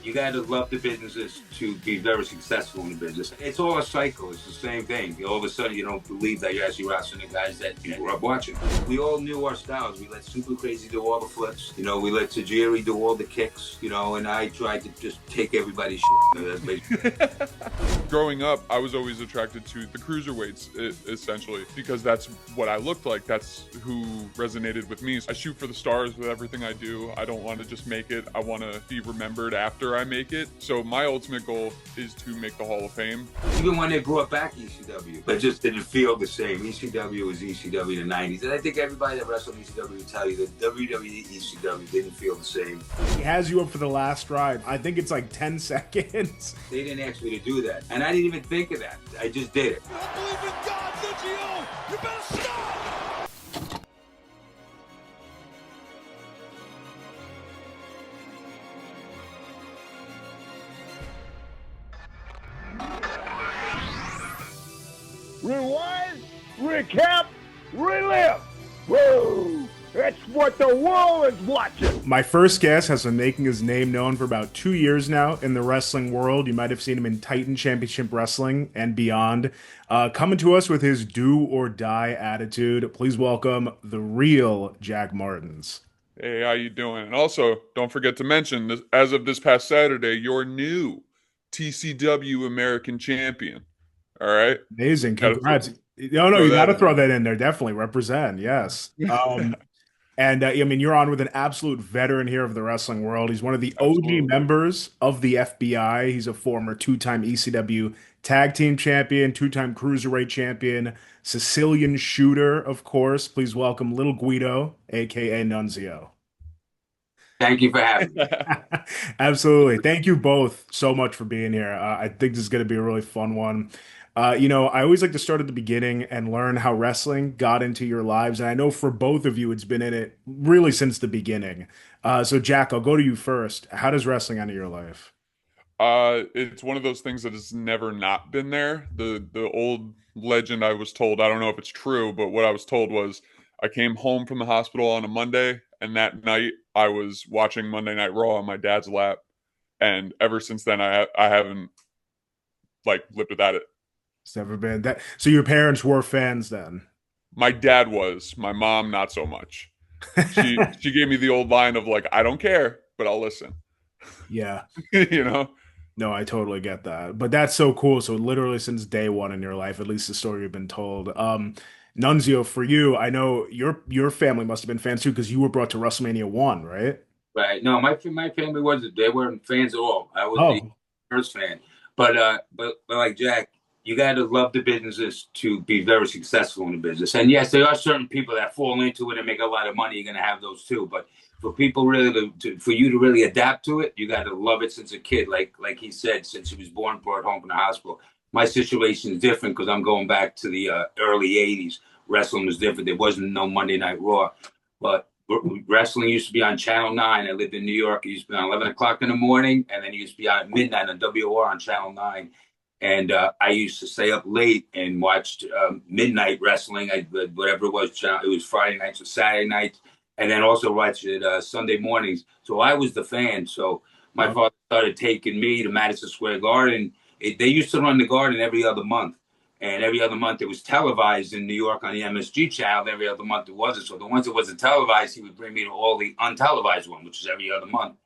You got to love the businesses to be very successful in the business. It's all a cycle. It's the same thing. All of a sudden, you don't believe that you're actually wrestling the guys that you grew up watching. We all knew our styles. We let Super Crazy do all the flips. We let Tajiri do all the kicks. And I tried to just take everybody's shit. Growing up, I was always attracted to the cruiserweights, essentially, because that's what I looked like. That's who resonated with me. I shoot for the stars with everything I do. I don't want to just make it. I want to be remembered after I make it. So my ultimate goal is to make the Hall of Fame. Even when they brought back ECW, it just didn't feel the same. ECW was ECW in the 90s. And I think everybody that wrestled ECW will tell you that WWE ECW didn't feel the same. He has you up for the last ride. I think it's like 10 seconds. They didn't ask me to do that. And I didn't even think of that. I just did it. I believe in God, Nunzio! You better stop! Rewind, recap, relive. Woo! That's what the world is watching. My first guest has been making his name known for about 2 years now in the wrestling world. You might have seen him in Titan Championship Wrestling and beyond. Coming to us with his do or die attitude, please welcome the real Jack Maertens. Hey, how you doing? And also, don't forget to mention, this, as of this past Saturday, your new TCW American Champion. All right? Amazing. Congrats. No, you got to throw that in there. Definitely represent. Yes. And I mean, you're on with an absolute veteran here of the wrestling world. He's one of the OG members of the F.B.I. He's a former two-time ECW tag team champion, two-time cruiserweight champion, Sicilian shooter, of course. Please welcome Little Guido, a.k.a. Nunzio. Thank you for having me. Absolutely. Thank you both so much for being here. I think this is going to be a really fun one. I always like to start at the beginning and learn how wrestling got into your lives. And I know for both of you, it's been in it really since the beginning. So Jack, I'll go to you first. How does wrestling enter your life? It's one of those things that has never not been there. The old legend I was told, I don't know if it's true, but what I was told was I came home from the hospital on a Monday, and that night I was watching Monday Night Raw on my dad's lap. And ever since then, I haven't lived without it. It's never been that. So your parents were fans then? My dad was. My mom, not so much. She gave me the old line of I don't care, but I'll listen. Yeah. No, I totally get that. But that's so cool. So literally since day one in your life, at least the story you've been told. Nunzio, for you, I know your family must have been fans too because you were brought to WrestleMania 1, right? Right. No, my family wasn't. They weren't fans at all. I was the first fan. But like Jack, you got to love the businesses to be very successful in the business. And yes, there are certain people that fall into it and make a lot of money. You're going to have those too. But for people really for you to really adapt to it, you got to love it since a kid. Like he said, since he was born, brought home from the hospital. My situation is different because I'm going back to the early 80s. Wrestling was different. There wasn't no Monday Night Raw. But wrestling used to be on Channel 9. I lived in New York. It used to be on 11 o'clock in the morning. And then it used to be on at midnight on WR on Channel 9. And I used to stay up late and watch midnight wrestling, whatever it was. It was Friday nights or Saturday nights. And then also watch it Sunday mornings. So I was the fan. So my father started taking me to Madison Square Garden. They used to run the Garden every other month. And every other month it was televised in New York on the MSG channel. Every other month it wasn't. So the ones that wasn't televised, he would bring me to all the untelevised one, which is every other month,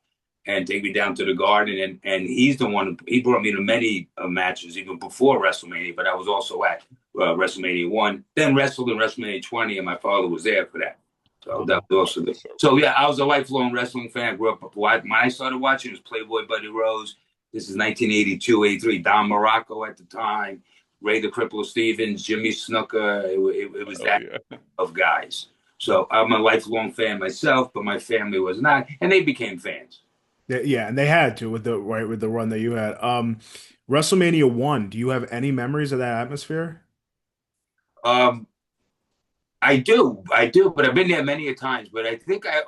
and take me down to the Garden. And he's the one, he brought me to many matches, even before WrestleMania, but I was also at WrestleMania 1, then wrestled in WrestleMania 20, and my father was there for that. So that was also the. So yeah, I was a lifelong wrestling fan. I grew up, when I started watching, it was Playboy Buddy Rose. This is 1982, 83. Don Morocco at the time, Ray the Cripple Stevens, Jimmy Snuka. It was of guys. So I'm a lifelong fan myself, but my family was not, and they became fans. Yeah, and they had to with the run that you had. WrestleMania 1, do you have any memories of that atmosphere? I do, but I've been there many a times. But I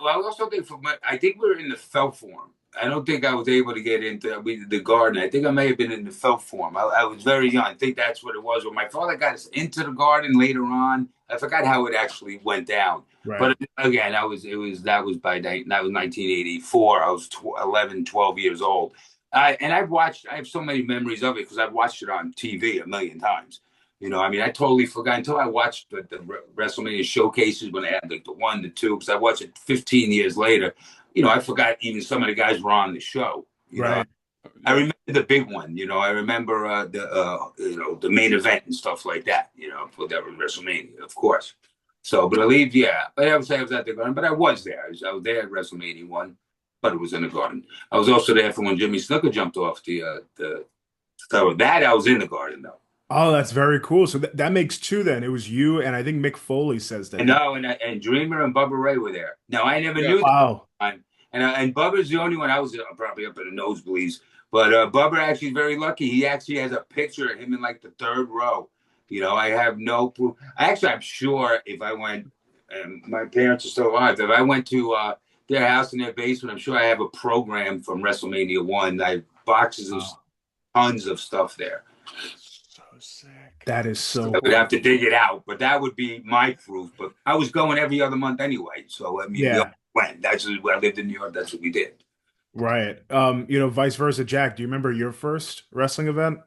also think I think we were in the felt form. I don't think I was able to get into the Garden. I think I may have been in the felt form. I was very young. I think that's what it was. When my father got us into the Garden later on, I forgot how it actually went down. Right. But again, that was 1984. I was 11, 12 years old. I have so many memories of it because I've watched it on TV a million times. I mean, I totally forgot until I watched the WrestleMania showcases when they had the one, the two, because I watched it 15 years later. I forgot even some of the guys were on the show. Right. I remember the big one. I remember the main event and stuff like that. For that WrestleMania, of course. So, but I believe, yeah. But I would say I was at the Garden, but I was there. I was there at WrestleMania 1, but it was in the Garden. I was also there for when Jimmy Snuka jumped off the so that I was in the Garden, though. Oh, that's very cool. So that makes two then. It was you, and I think Mick Foley says that. And Dreamer and Bubba Ray were there. Now, I never knew wow. that. And Bubba's the only one. I was probably up in the nosebleeds. But Bubba actually is very lucky. He actually has a picture of him in like the third row. I have no proof. I'm sure if I went, and my parents are still alive, if I went to their house in their basement, I'm sure I have a program from WrestleMania 1. I have boxes of tons of stuff there. So sick. That is so I would have to dig it out, but that would be my proof. But I was going every other month anyway. So, I mean, yeah. When that's when I lived in New York, that's what we did. Right. Vice versa. Jack, do you remember your first wrestling event?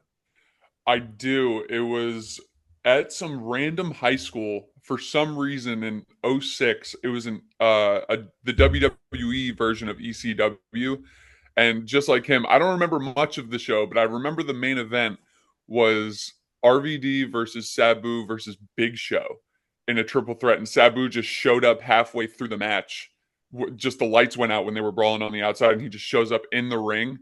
I do. It was at some random high school for some reason in 06. It was the WWE version of ECW. And just like him, I don't remember much of the show, but I remember the main event was RVD versus Sabu versus Big Show in a triple threat. And Sabu just showed up halfway through the match. Just the lights went out when they were brawling on the outside, and he just shows up in the ring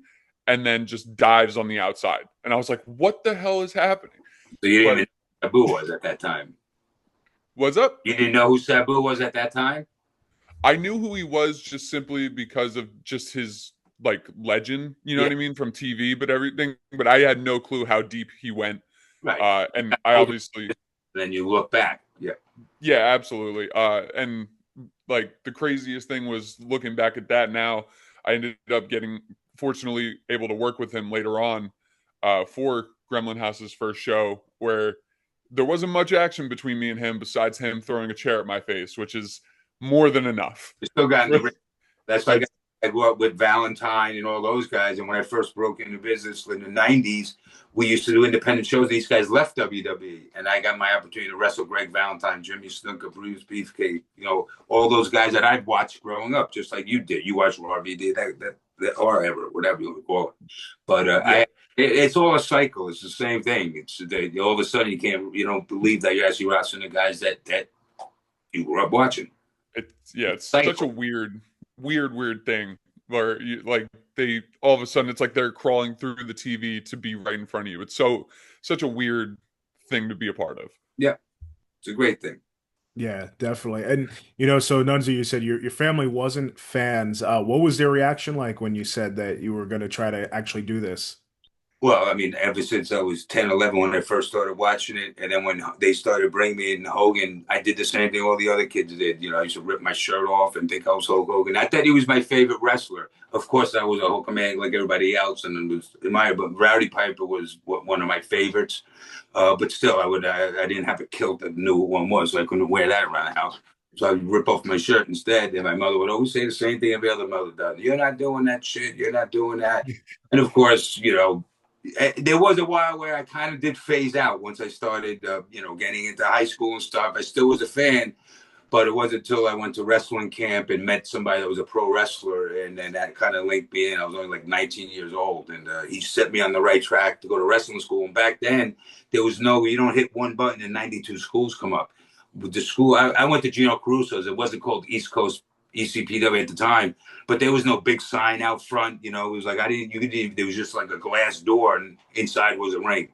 and then just dives on the outside. And I was like, what the hell is happening? So you didn't know who Sabu was at that time? What's up? You didn't know who Sabu was at that time? I knew who he was just simply because of just his legend, what I mean, from TV, but everything. But I had no clue how deep he went. Right. And I obviously. Then you look back. Yeah. Yeah, absolutely. And the craziest thing was looking back at that now, I ended up fortunately able to work with him later on for Gremlin House's first show, where there wasn't much action between me and him besides him throwing a chair at my face, which is more than enough. You still got in the That's like I grew up with Valentine and all those guys. And when I first broke into business in the 90s, we used to do independent shows. These guys left WWE, and I got my opportunity to wrestle Greg Valentine, Jimmy Snuka, Bruce Beefcake, all those guys that I'd watched growing up, just like you did. You watched RVD, that or ever, whatever you would call it. But it's all a cycle. It's the same thing. It's all of a sudden you don't believe that you're actually wrestling the guys that you grew up watching. It's such a weird thing where they all of a sudden it's like they're crawling through the TV to be right in front of you. It's such a weird thing to be a part of. Yeah, it's a great thing. Yeah, definitely. And so Nunzio, you said your family wasn't fans. What was their reaction like when you said that you were going to try to actually do this? Well, I mean, ever since I was 10, 11, when I first started watching it, and then when they started bringing me in Hogan, I did the same thing all the other kids did. I used to rip my shirt off and think I was Hulk Hogan. I thought he was my favorite wrestler. Of course, I was a Hulkamaniac like everybody else, and but Rowdy Piper was one of my favorites. But still, I didn't have a kilt that knew who one was, so I couldn't wear that around the house. So I would rip off my shirt instead. And my mother would always say the same thing every other mother does. You're not doing that shit. You're not doing that. And of course, there was a while where I kind of did phase out once I started, getting into high school and stuff. I still was a fan, but it wasn't until I went to wrestling camp and met somebody that was a pro wrestler, and then that kind of linked me in. I was only like 19 years old, and he set me on the right track to go to wrestling school. And back then, there was you don't hit one button and 92 schools come up. With the school, I went to Gino Caruso's. It wasn't called East Coast ECPW at the time, but there was no big sign out front. It was like there was just like a glass door, and inside was a ring.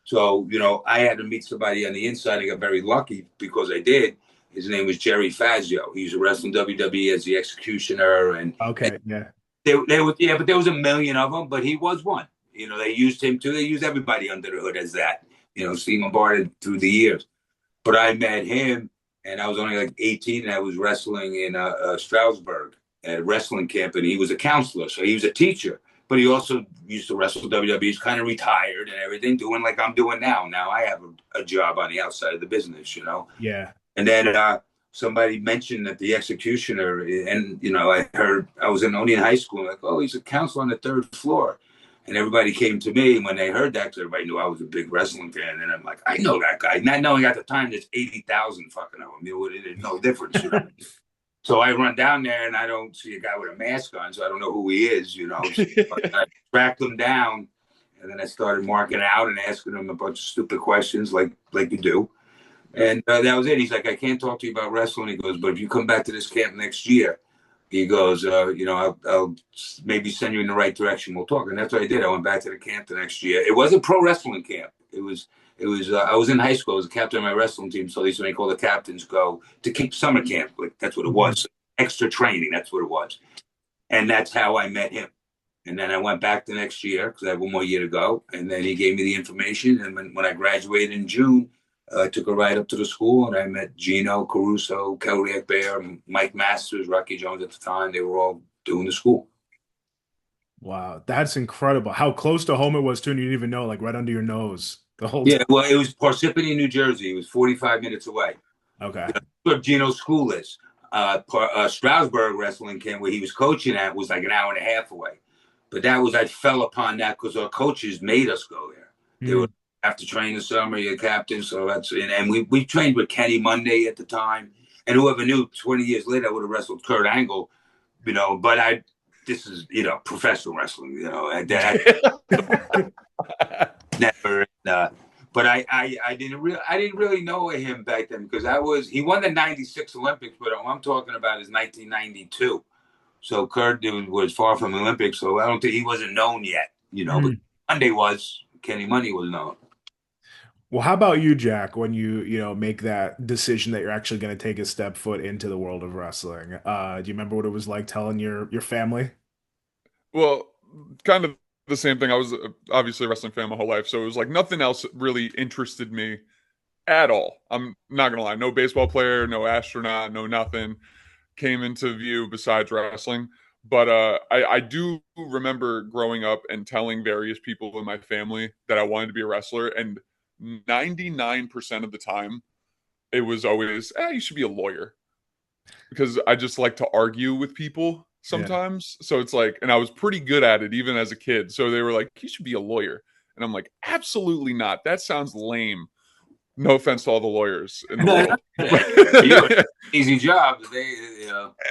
So I had to meet somebody on the inside. I got very lucky because I did. His name was Jerry Fazio. He was wrestling WWE as the Executioner, and but there was a million of them, but he was one. They used him too. They used everybody under the hood as that. Steve Lombardi through the years, but I met him. And I was only like 18, and I was wrestling in Stroudsburg at wrestling camp, and he was a counselor, so he was a teacher. But he also used to wrestle WWE. He's kind of retired and everything, doing like I'm doing now. Now I have a job on the outside of the business, Yeah. And then somebody mentioned that the Executioner, and I heard I was only in high school, like, oh, he's a counselor on the third floor. And everybody came to me, and when they heard that, because everybody knew I was a big wrestling fan, and I'm like, I know that guy. Not knowing at the time there's 80,000 fucking of them. You know, there's no difference, you know. So I run down there, and I don't see a guy with a mask on, so I don't know who he is, you know. So I tracked him down, and then I started marking out and asking him a bunch of stupid questions like you do. And that was it. He's like, I can't talk to you about wrestling. He goes, but if you come back to this camp next year, he goes, you know, I'll maybe send you in the right direction. We'll talk. And that's what I did. I went back to the camp the next year. It was a pro wrestling camp. It was. I was in high school. I was a captain of my wrestling team. So they used to make all the captains go to keep summer camp. Like, that's what it was. Extra training. That's what it was. And that's how I met him. And then I went back the next year because I had one more year to go. And then he gave me the information. And when I graduated in June, I took a ride up to the school, and I met Gino Caruso, Kelly Bear, Mike Masters, Rocky Jones at the time. They were all doing the school. Wow, that's incredible. How close to home it was too, and you didn't even know, like right under your nose the whole time. Yeah, well, it was Parsippany, New Jersey. It was 45 minutes away. Okay. That's where Gino's school is. Stroudsburg wrestling camp, where he was coaching at, was like an hour and a half away. But I fell upon that because our coaches made us go there. They would have to train the summer, you're captain. So that's, and we trained with Kenny Monday at the time. And whoever knew 20 years later, I would have wrestled Kurt Angle, you know, but this is, you know, professional wrestling, you know, never, but I didn't really know him back then because he won the 96 Olympics, but what I'm talking about is 1992. So Kurt was far from Olympics. So I don't think he wasn't known yet, you know, but Monday was, Kenny Monday was known. Well, how about you, Jack, when you make that decision that you're actually going to take a step foot into the world of wrestling? Do you remember what it was like telling your family? Well, kind of the same thing. I was obviously a wrestling fan my whole life, so it was like nothing else really interested me at all. I'm not going to lie. No baseball player, no astronaut, no nothing came into view besides wrestling. But I do remember growing up and telling various people in my family that I wanted to be a wrestler, and 99% of the time it was always, you should be a lawyer, because I just like to argue with people sometimes. Yeah. So it's like, and I was pretty good at it even as a kid. So they were like, you should be a lawyer. And I'm like, absolutely not. That sounds lame. No offense to all the lawyers in the world. Easy job.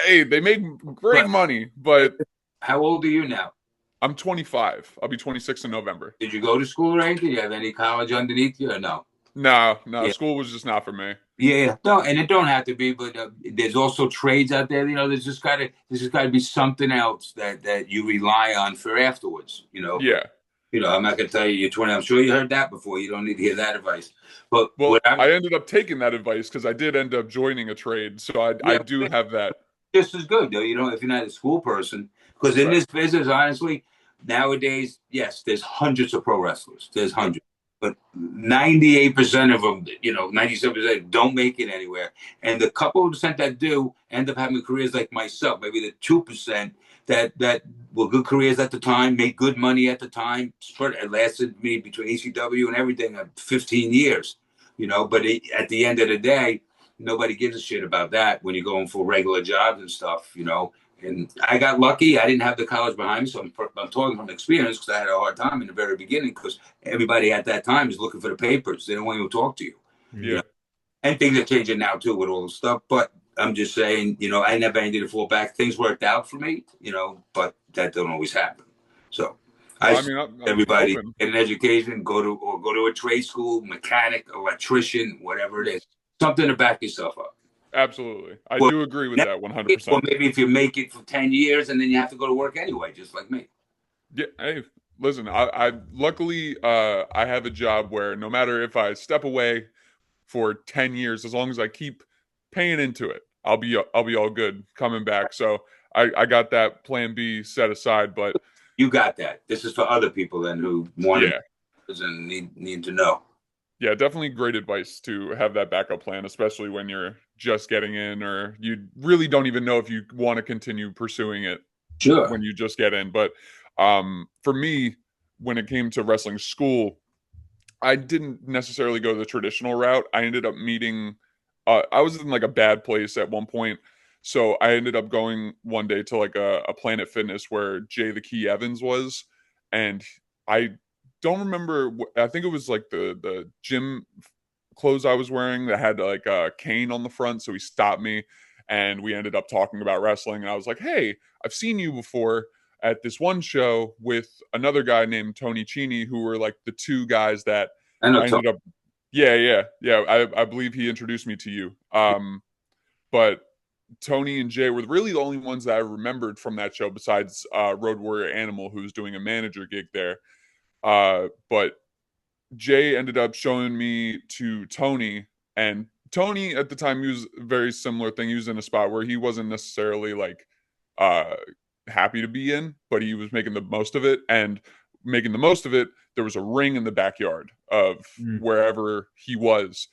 Hey, they make great money, but. How old are you now? I'm 25. I'll be 26 in November. Did you go to school or anything? Do you have any college underneath you or no? No. Yeah. School was just not for me. Yeah, no, and it don't have to be, but there's also trades out there. You know, there's just got to be something else that you rely on for afterwards. You know. Yeah. You know, I'm not gonna tell you you're 20. I'm sure you heard that before. You don't need to hear that advice. But I ended up taking that advice because I did end up joining a trade, so I do have that. Just as good, though. You know, if you're not a school person, because in this business, honestly, nowadays, yes, there's hundreds of pro wrestlers. There's hundreds. But 98% of them, you know, 97% don't make it anywhere. And the couple of percent that do end up having careers like myself, maybe the 2% that were good careers at the time, made good money at the time. It lasted me between ECW and everything 15 years, you know. But at the end of the day, nobody gives a shit about that when you're going for regular jobs and stuff, you know. And I got lucky. I didn't have the college behind me, so I'm talking from experience because I had a hard time in the very beginning because everybody at that time is looking for the papers. They don't want to talk to you. Yeah. You know? And things are changing now, too, with all the stuff. But I'm just saying, you know, I never needed to fall back. Things worked out for me, you know, but that don't always happen. So everybody get an education, go to a trade school, mechanic, electrician, whatever it is. Something to back yourself up. Absolutely. I do agree with that 100%. Or maybe if you make it for 10 years and then you have to go to work anyway, just like me. Yeah. Hey, listen, I luckily I have a job where no matter if I step away for 10 years, as long as I keep paying into it, I'll be all good coming back. So I got that plan B set aside, but you got that. This is for other people then who want and need to know. Yeah, definitely great advice to have that backup plan, especially when you're just getting in or you really don't even know if you want to continue pursuing it when you just get in. But for me, when it came to wrestling school, I didn't necessarily go the traditional route. I ended up meeting I was in like a bad place at one point. So I ended up going one day to like a Planet Fitness where Jay the Key Evans was. And I don't remember. I think it was like the gym clothes I was wearing that had like a cane on the front. So he stopped me, and we ended up talking about wrestling. And I was like, "Hey, I've seen you before at this one show with another guy named Tony Cini, who were like the two guys that I know. I ended up." Yeah. I believe he introduced me to you. But Tony and Jay were really the only ones that I remembered from that show, besides Road Warrior Animal, who's doing a manager gig there. But Jay ended up showing me to Tony, and Tony at the time, he was a very similar thing. He was in a spot where he wasn't necessarily like happy to be in, but he was making the most of it. And making the most of it, there was a ring in the backyard of wherever he was.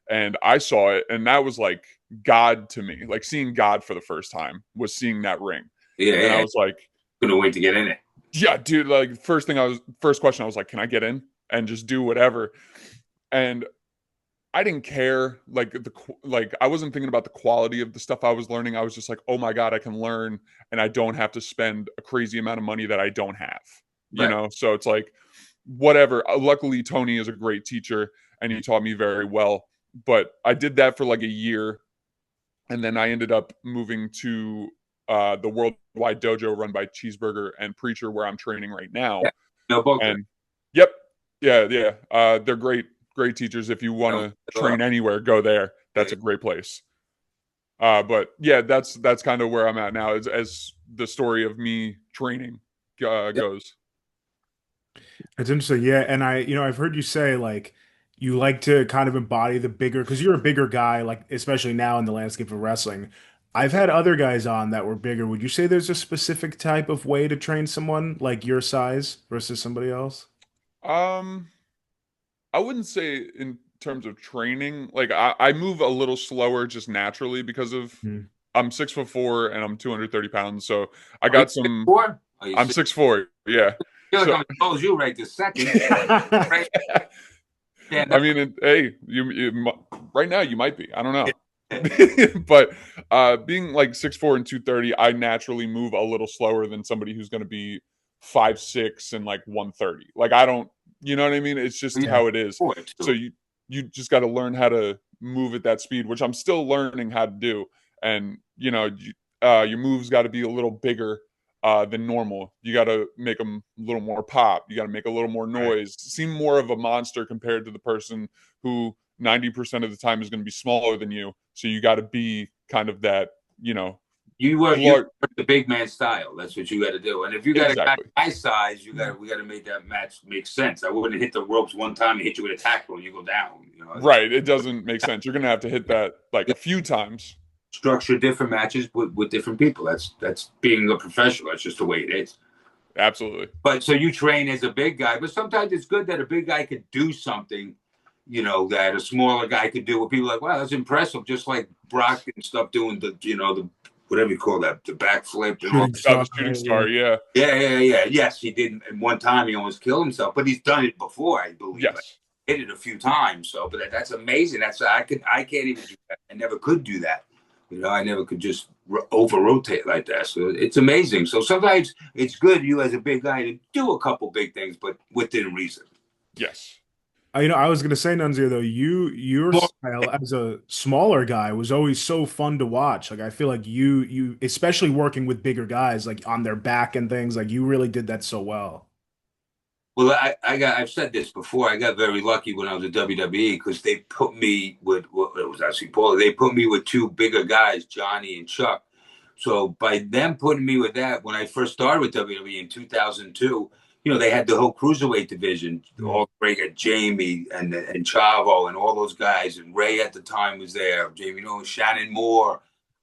And I saw it, and that was like God to me. Like seeing God for the first time was seeing that ring. And I was like, couldn't wait to get in it. Yeah, dude. Like first question, I was like, can I get in and just do whatever? And I didn't care. Like I wasn't thinking about the quality of the stuff I was learning. I was just like, oh my God, I can learn, and I don't have to spend a crazy amount of money that I don't have. You know, so it's like whatever. Luckily, Tony is a great teacher, and he taught me very well. But I did that for like a year, and then I ended up moving to the Worldwide Dojo run by Cheeseburger and Preacher, where I'm training right now. Yeah. No, both. And yep, yeah. They're great teachers. If you want to train anywhere, go there. That's a great place. But yeah, that's kind of where I'm at now, as the story of me training goes. It's interesting, yeah. And I've heard you say like you like to kind of embody the bigger, because you're a bigger guy, like especially now in the landscape of wrestling. I've had other guys on that were bigger. Would you say there's a specific type of way to train someone like your size versus somebody else? I wouldn't say in terms of training. Like I move a little slower just naturally because of I'm 6'4" and I'm 230 pounds. So I got some. 6'4"? I'm 6'4". Yeah. I feel like I'm told you right this second. Right? Yeah, I mean, hey, you right now you might be. I don't know. But being like 6'4" and 230, I naturally move a little slower than somebody who's going to be 5'6" and like 130. Like I don't, you know what I mean? It's just how it is. So you just got to learn how to move at that speed, which I'm still learning how to do. And your moves got to be a little bigger than normal. You got to make them a little more pop. You got to make a little more noise. Seem more of a monster compared to the person who 90% of the time is going to be smaller than you. So you got to be kind of that, You work the big man style. That's what you got to do. And if you got a guy my size, we got to make that match make sense. I wouldn't hit the ropes one time and hit you with a tackle and you go down. Right. It doesn't make sense. You're going to have to hit that like a few times. Structure different matches with different people. That's being a professional. That's just the way it is. Absolutely. But so you train as a big guy, but sometimes it's good that a big guy could do something, that a smaller guy could do. Where people are like, wow, that's impressive. Just like Brock and stuff doing the whatever you call that, the backflip. The shooting star, yeah. Yeah. Yes, he did. And one time he almost killed himself, but he's done it before, I believe. Yes. I hit it a few times. So, but that's amazing. I can't even do that. I never could do that. I never could just over-rotate like that. So it's amazing. So sometimes it's good, you as a big guy, to do a couple big things, but within reason. Yes. I was going to say, Nunzio, though, your style as a smaller guy was always so fun to watch. Like, I feel like you, especially working with bigger guys, like on their back and things, like you really did that so well. Well, I've said this before. I got very lucky when I was at WWE because they put me with, it was actually Paul. They put me with two bigger guys, Johnny and Chuck. So by them putting me with that, when I first started with WWE in 2002, they had the whole cruiserweight division, all great, Jamie and Chavo and all those guys, and Ray at the time was there. Jamie, Shannon Moore,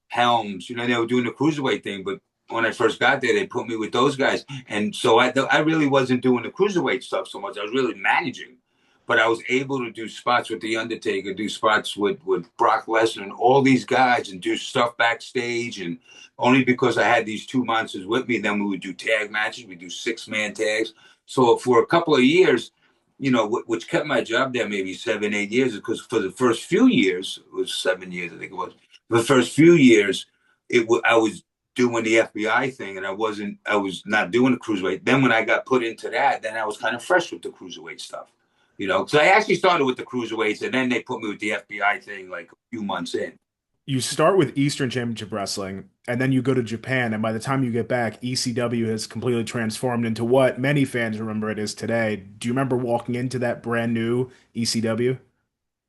Helms. They were doing the cruiserweight thing, but when I first got there, they put me with those guys. And so I really wasn't doing the cruiserweight stuff so much. I was really managing. But I was able to do spots with The Undertaker, do spots with Brock Lesnar and all these guys and do stuff backstage. And only because I had these two monsters with me, then we would do tag matches. We'd do 6-man tags. So for a couple of years, which kept my job there maybe 7-8 years, because for the first few years, it was 7 years, I think it was. For the first few years, I was doing the FBI thing, and I was not doing the cruiserweight. Then when I got put into that, then I was kind of fresh with the cruiserweight stuff, because I actually started with the cruiserweights, and then they put me with the FBI thing like a few months in. You start with Eastern Championship Wrestling, and then you go to Japan, and by the time you get back, ECW has completely transformed into what many fans remember it is today. Do you remember walking into that brand new ECW?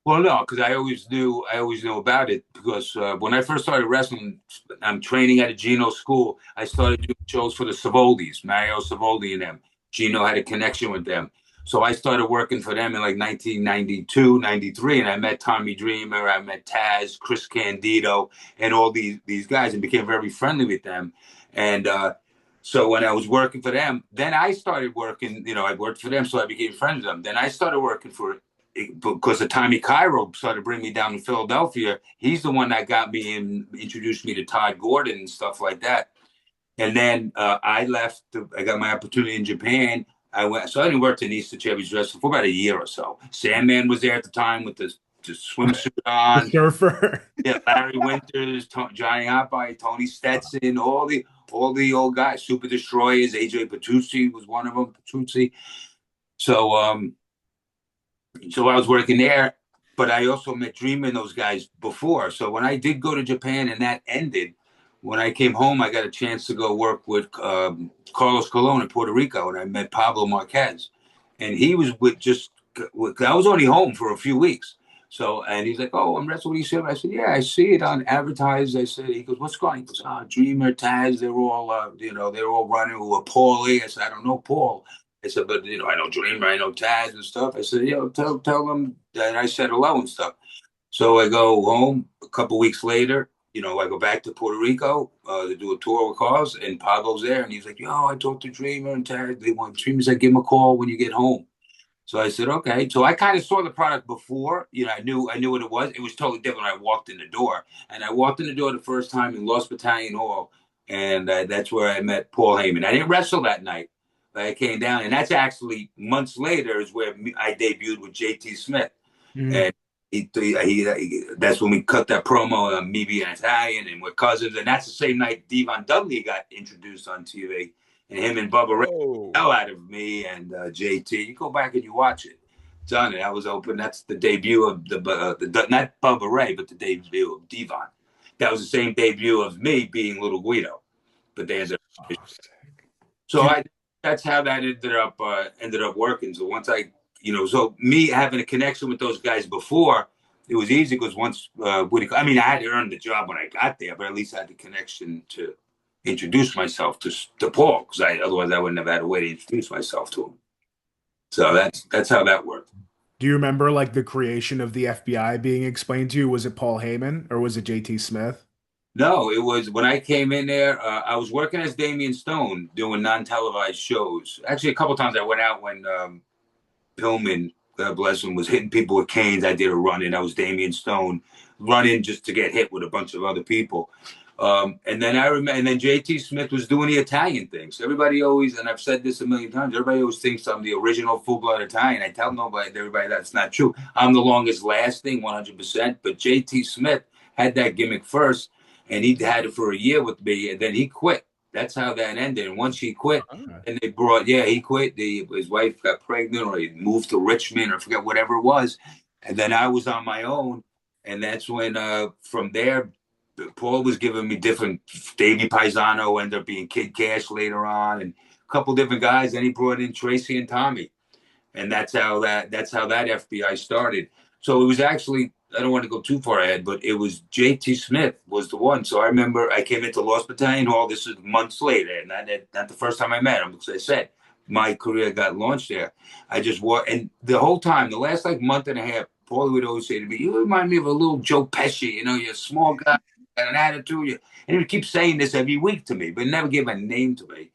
Well, no, because I always knew about it because when I first started wrestling, I'm training at a Gino school. I started doing shows for the Savoldis, Mario Savoldi and them. Gino had a connection with them. So I started working for them in like 1992, 93, and I met Tommy Dreamer, I met Taz, Chris Candido, and all these guys, and became very friendly with them. And so when I was working for them, then I started working, I worked for them, so I became friends with them. Then I started working because the Tommy Cairo started bringing me down to Philadelphia. He's the one that got me and introduced me to Todd Gordon and stuff like that. And then I left. I got my opportunity in Japan. So I didn't work in Eastern Championship Wrestling for about a year or so. Sandman was there at the time with the swimsuit on. The surfer. Yeah, Larry Winters, Johnny Hoppe, Tony Stetson, all the old guys, Super Destroyers. AJ Petrucci was one of them. Petrucci. So I was working there, but I also met Dreamer and those guys before. So when I did go to Japan and that ended, when I came home, I got a chance to go work with Carlos Colon in Puerto Rico, and I met Pablo Marquez. And he was I was only home for a few weeks. So, and he's like, "Oh, I'm wrestling with ECW." I said, "Yeah, I see it on advertised." I said, he goes, "What's going on?" He goes, Dreamer, Taz, they're all running with Paulie. I said, "I don't know Paul." I said, "But, I know Dreamer, I know Taz and stuff." I said, tell them that I said hello and stuff. So I go home a couple weeks later. I go back to Puerto Rico to do a tour with cars, and Pablo's there, and he's like, I talked to Dreamer and Taz. They want Dreamer. Said, give him a call when you get home. So I said, okay. So I kind of saw the product before. I knew what it was. It was totally different when I walked in the door. And I walked in the door the first time in Lost Battalion Hall, and that's where I met Paul Heyman. I didn't wrestle that night. I came down, and that's actually months later is where I debuted with JT Smith. Mm-hmm. And he that's when we cut that promo on me being Italian and we're cousins. And that's the same night Devon Dudley got introduced on TV. And him and Bubba Ray hell out of me and JT. You go back and you watch it. It's on it. I was open. That's the debut of the not Bubba Ray, but the debut of Devon. That was the same debut of me being Little Guido. But there's a that's how that ended up working. So once I, so me having a connection with those guys before, it was easy because once, I had to earn the job when I got there, but at least I had the connection to introduce myself to Paul, because otherwise I wouldn't have had a way to introduce myself to him. So that's how that worked. Do you remember like the creation of the FBI being explained to you? Was it Paul Heyman or was it JT Smith? No, it was when I came in there. I was working as Damian Stone doing non-televised shows. Actually, a couple times I went out when Pillman, God bless him, was hitting people with canes. I did a run-in. I was Damian Stone running just to get hit with a bunch of other people. And then I remember, and then JT Smith was doing the Italian things. Everybody always, and I've said this a million times, everybody always thinks I'm the original full-blood Italian. I tell everybody that's not true. I'm the longest lasting, 100%. But JT Smith had that gimmick first. And he had it for a year with me, and then he quit. That's how that ended. And once he quit, and they he quit. His wife got pregnant, or he moved to Richmond, or I forget whatever it was. And then I was on my own, and that's when from there, Paul was giving me different. Davey Paisano ended up being Kid Cash later on, and a couple different guys. Then he brought in Tracy and Tommy, and that's how that FBI started. So it was actually. I don't want to go too far ahead, but it was JT Smith was the one. So I remember I came into Lost Battalion Hall. This is months later, and not the first time I met him, because I said my career got launched there. I just walked, and the whole time, the last like month and a half, Paulie would always say to me, "You remind me of a little Joe Pesci. You're a small guy, got an attitude." And he would keep saying this every week to me, but never gave a name to me.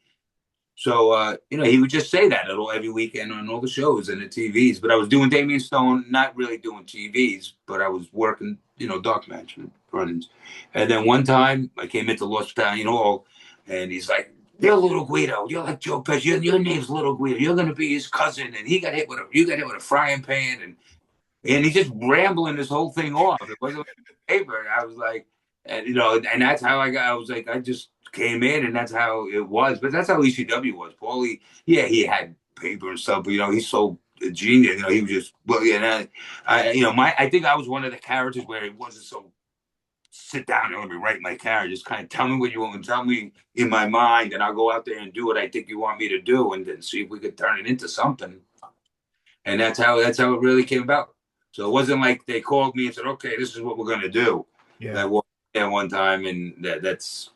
So, he would just say that every weekend on all the shows and the TVs. But I was doing Damian Stone, not really doing TVs, but I was working, dark match run-ins. And then one time I came into Lost Battalion Hall, and he's like, "You're Little Guido. You're like Joe Pesci. Your name's Little Guido. You're going to be his cousin." And you got hit with a frying pan. And he's just rambling this whole thing off. It wasn't like paper. And I was like, and that's how I was like, I just came in, and that's how it was. But that's how ECW was. Paulie, yeah, he had paper and stuff, but he's so genius. He was just I think I was one of the characters where it wasn't so sit down and let me write my character. Just kind of tell me what you want and tell me in my mind, and I'll go out there and do what I think you want me to do, and then see if we could turn it into something. And that's how it really came about. So it wasn't like they called me and said, "Okay, this is what we're going to do." Yeah. I walked there one time, and that's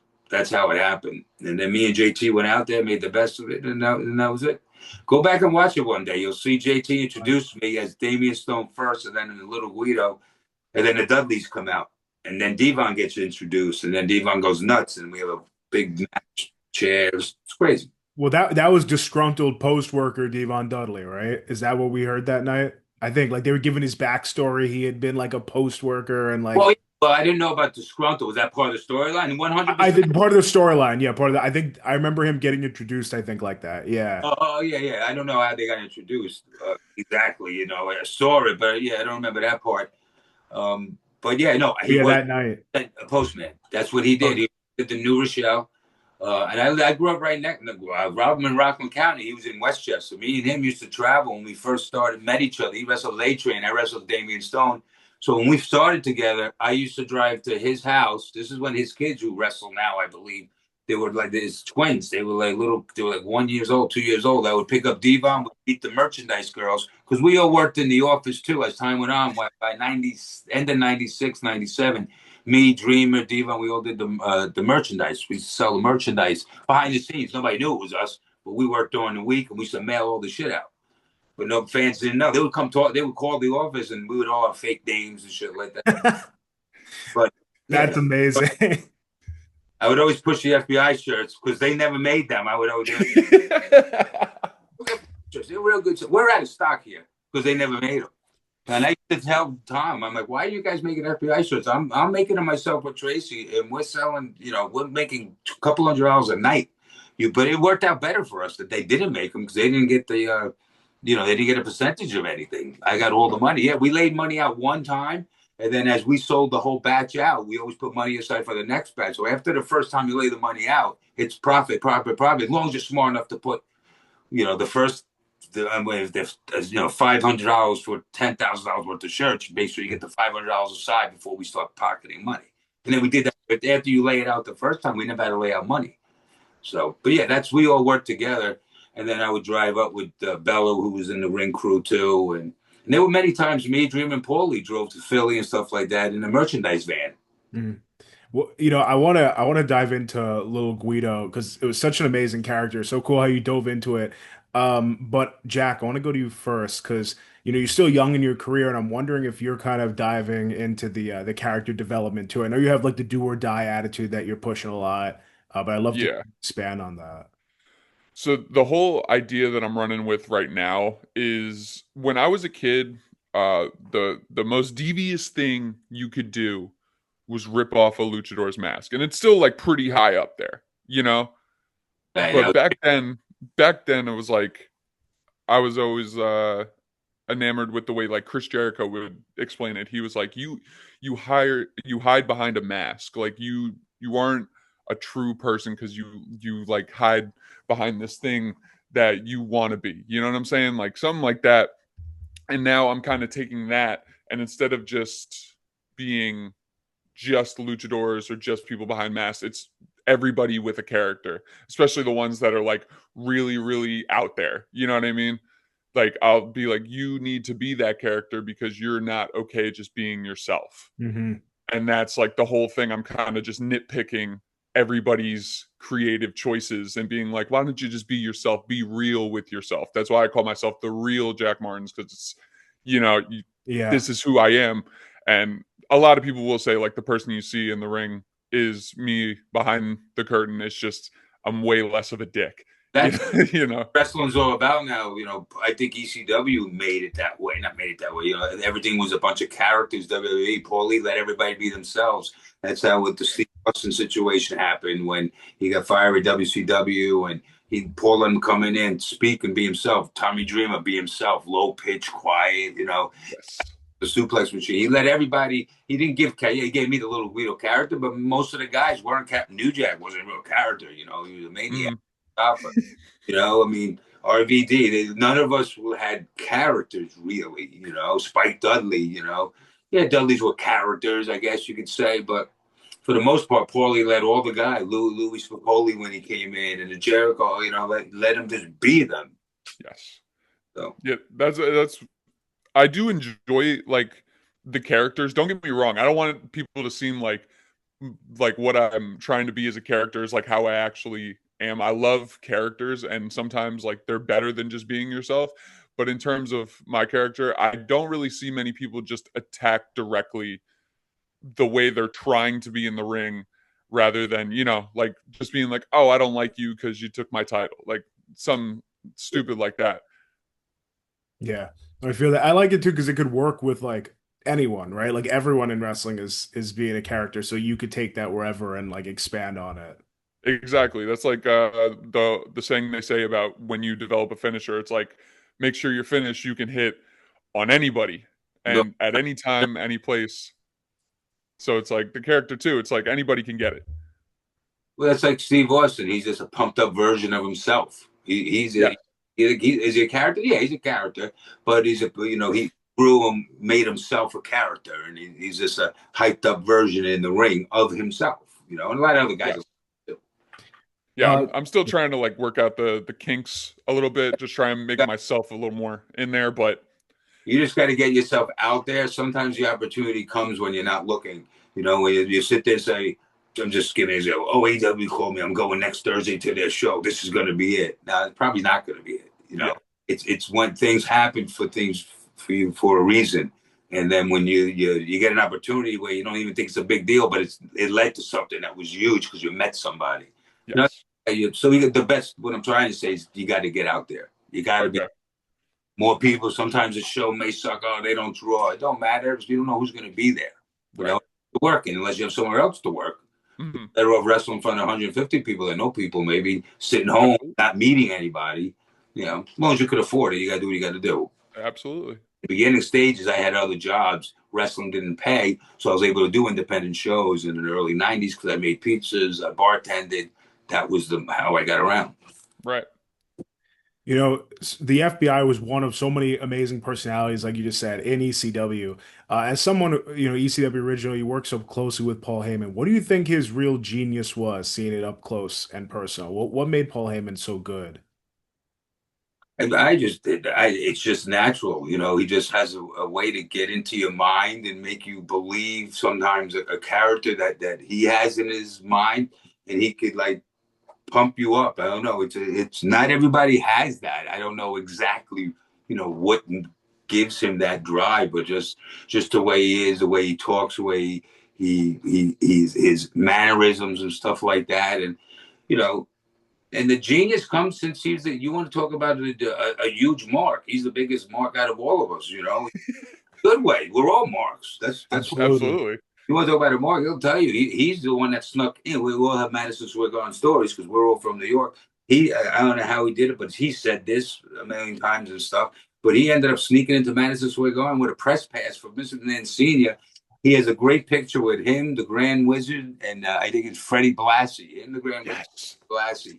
how it happened. And then me and JT went out there, made the best of it, and that was it. Go back and watch it one day. You'll see JT introduce me as Damian Stone first, and then the Little Guido, and then the Dudleys come out. And then Devon gets introduced, and then Devon goes nuts, and we have a big match, chairs. It's crazy. Well, that was disgruntled post worker Devon Dudley, right? Is that what we heard that night? I think like they were giving his backstory. He had been like a post worker and like. Well, I didn't know about disgruntled. Was that part of the storyline? 100%. I think part of the storyline. Yeah, part of the. I think I remember him getting introduced. I think like that. Yeah. Oh yeah. I don't know how they got introduced exactly. I saw it, but yeah, I don't remember that part. But yeah, no, he was that night a postman. That's what he did. He did the New Rochelle, and I grew up right next to Robin in Rockland County. He was in Westchester. Me and him used to travel when we first met each other. He wrestled A-Train. I wrestled Damian Stone. So when we started together, I used to drive to his house. This is when his kids, who wrestle now, I believe, they were like his twins. They were like 1 year old, 2 years old. I would pick up Devon, would meet the merchandise girls, because we all worked in the office too as time went on. By end of 96, 97, me, Dreamer, Devon, we all did the merchandise. We used to sell the merchandise behind the scenes. Nobody knew it was us, but we worked during the week, and we used to mail all the shit out. But no fans didn't know. They would come talk. They would call the office, and we would all have fake names and shit like that. But that's amazing. I would always push the F.B.I. shirts because they never made them. I would always they're real good. We're out of stock here because they never made them. And I used to tell Tom, I'm like, why are you guys making F.B.I. shirts? I'm making them myself with Tracy, and we're selling. We're making a couple $100 a night. But it worked out better for us that they didn't make them because they didn't get the. They didn't get a percentage of anything. I got all the money. Yeah, we laid money out one time. And then as we sold the whole batch out, we always put money aside for the next batch. So after the first time you lay the money out, it's profit. As long as you're smart enough to put, the first, if there's, $500 for $10,000 worth of shirts, make sure you get the $500 aside before we start pocketing money. And then we did that. But after you lay it out the first time, we never had to lay out money. So, but yeah, we all worked together. And then I would drive up with Bello, who was in the ring crew too. And there were many times me, Dream, and Paulie drove to Philly and stuff like that in a merchandise van. Mm. Well, I want to dive into Little Guido because it was such an amazing character. So cool how you dove into it. But Jack, I want to go to you first because you're still young in your career, and I'm wondering if you're kind of diving into the character development too. I know you have like the do or die attitude that you're pushing a lot, but I'd love to expand on that. So the whole idea that I'm running with right now is when I was a kid, the most devious thing you could do was rip off a luchador's mask, and it's still like pretty high up there, But back then it was like I was always enamored with the way like Chris Jericho would explain it. He was like, you hide behind a mask, like you aren't a true person because you like hide behind this thing that you want to be, you know what I'm saying, like something like that. And now I'm kind of taking that, and instead of just being just luchadors or just people behind masks, it's everybody with a character, especially the ones that are like really, really out there, you know what I mean? Like I'll be like, you need to be that character because you're not okay just being yourself. Mm-hmm. And that's like the whole thing. I'm kind of just nitpicking everybody's creative choices and being like, why don't you just be yourself, be real with yourself? That's why I call myself the real Jack Maertens, because it's this is who I am. And a lot of people will say like the person you see in the ring is me behind the curtain. It's just I'm way less of a dick. That's wrestling's all about now. I think ECW made it that way. Not made it that way. Everything was a bunch of characters. WWE, Paulie let everybody be themselves. That's how with the Steve Austin situation happened when he got fired at WCW, and Paul let him come in, speak, and be himself. Tommy Dreamer, be himself, low pitch, quiet. Yes. the suplex machine. He let everybody. He didn't give. He gave me the Little Guido character, but most of the guys weren't. New Jack wasn't a real character. You know, he was a maniac. You know, I mean, RVD. None of us had characters really. You know, Spike Dudley. You know, yeah, Dudleys were characters, I guess you could say, but for the most part, Paulie let all the guys, Louis Spicoli when he came in, and the Jericho, you know, let him just be them. Yes. So yeah, that's I do enjoy like the characters. Don't get me wrong. I don't want people to seem like what I'm trying to be as a character is like how I actually am. I love characters, and sometimes like they're better than just being yourself. But in terms of my character, I don't really see many people just attack directly the way they're trying to be in the ring, rather than, you know, like just being like, oh, I don't like you because you took my title, like some stupid like that. Yeah, I feel that. I like it too because it could work with like anyone, right? Like everyone in wrestling is being a character, so you could take that wherever and like expand on it. Exactly. That's like the saying they say about when you develop a finisher. It's like, make sure your finish you can hit on anybody and at any time, any place. So it's like the character too. It's like anybody can get it. well, that's like Steve Austin. He's just a pumped up version of himself. He's Yeah. is he a character? Yeah, he's a character, but he's a, you know, he grew him, made himself a character, and he's just a hyped up version in the ring of himself. You know, and a lot of other guys. Yeah. Yeah, I'm still trying to like work out the kinks a little bit, just try and make myself a little more in there, but you just got to get yourself out there. Sometimes the opportunity comes when you're not looking. You know, when you sit there and say, I'm just giving an example. Oh, AW called me. I'm going next Thursday to their show. This is going to be it. Now, it's probably not going to be it. You know, it's when things happen for you for a reason. And then when you get an opportunity where you don't even think it's a big deal, but it led to something that was huge because you met somebody. yes. You know, so you get the best. What I'm trying to say is you got to get out there. You got to be more people. Sometimes the show may suck. Oh, they don't draw. It don't matter because you don't know who's going to be there. You know, working unless you have somewhere else to work. Mm-hmm. Better off wrestling in front of 150 people that know people, maybe sitting home, not meeting anybody. You know, as long as you could afford it, you got to do what you got to do. Absolutely. The beginning stages, I had other jobs. Wrestling didn't pay, so I was able to do independent shows in the early 90s because I made pizzas, I bartended. That was how I got around. Right. You know, the FBI was one of so many amazing personalities, like you just said, in ECW. As someone, you know, ECW original, you worked so closely with Paul Heyman. What do you think his real genius was, seeing it up close and personal? What made Paul Heyman so good? And I just did. It's just natural, you know. He just has a way to get into your mind and make you believe sometimes a character that he has in his mind, and he could like pump you up. I don't know. It's not everybody has that. I don't know exactly, you know, what gives him that drive, but just the way he is, the way he talks, the way he's his mannerisms and stuff like that, and you know. And the genius comes since you want to talk about a huge mark. He's the biggest mark out of all of us, you know. Good way. We're all marks. That's Absolutely. You want to talk about a mark, he'll tell you. He's the one that snuck in. We all have Madison Square Garden stories because we're all from New York. I don't know how he did it, but he said this a million times and stuff. But he ended up sneaking into Madison Square Garden with a press pass for Mr. Mancini. He has a great picture with him, the Grand Wizard, and I think it's Freddie Blassie. The Grand Wizard, Blassie.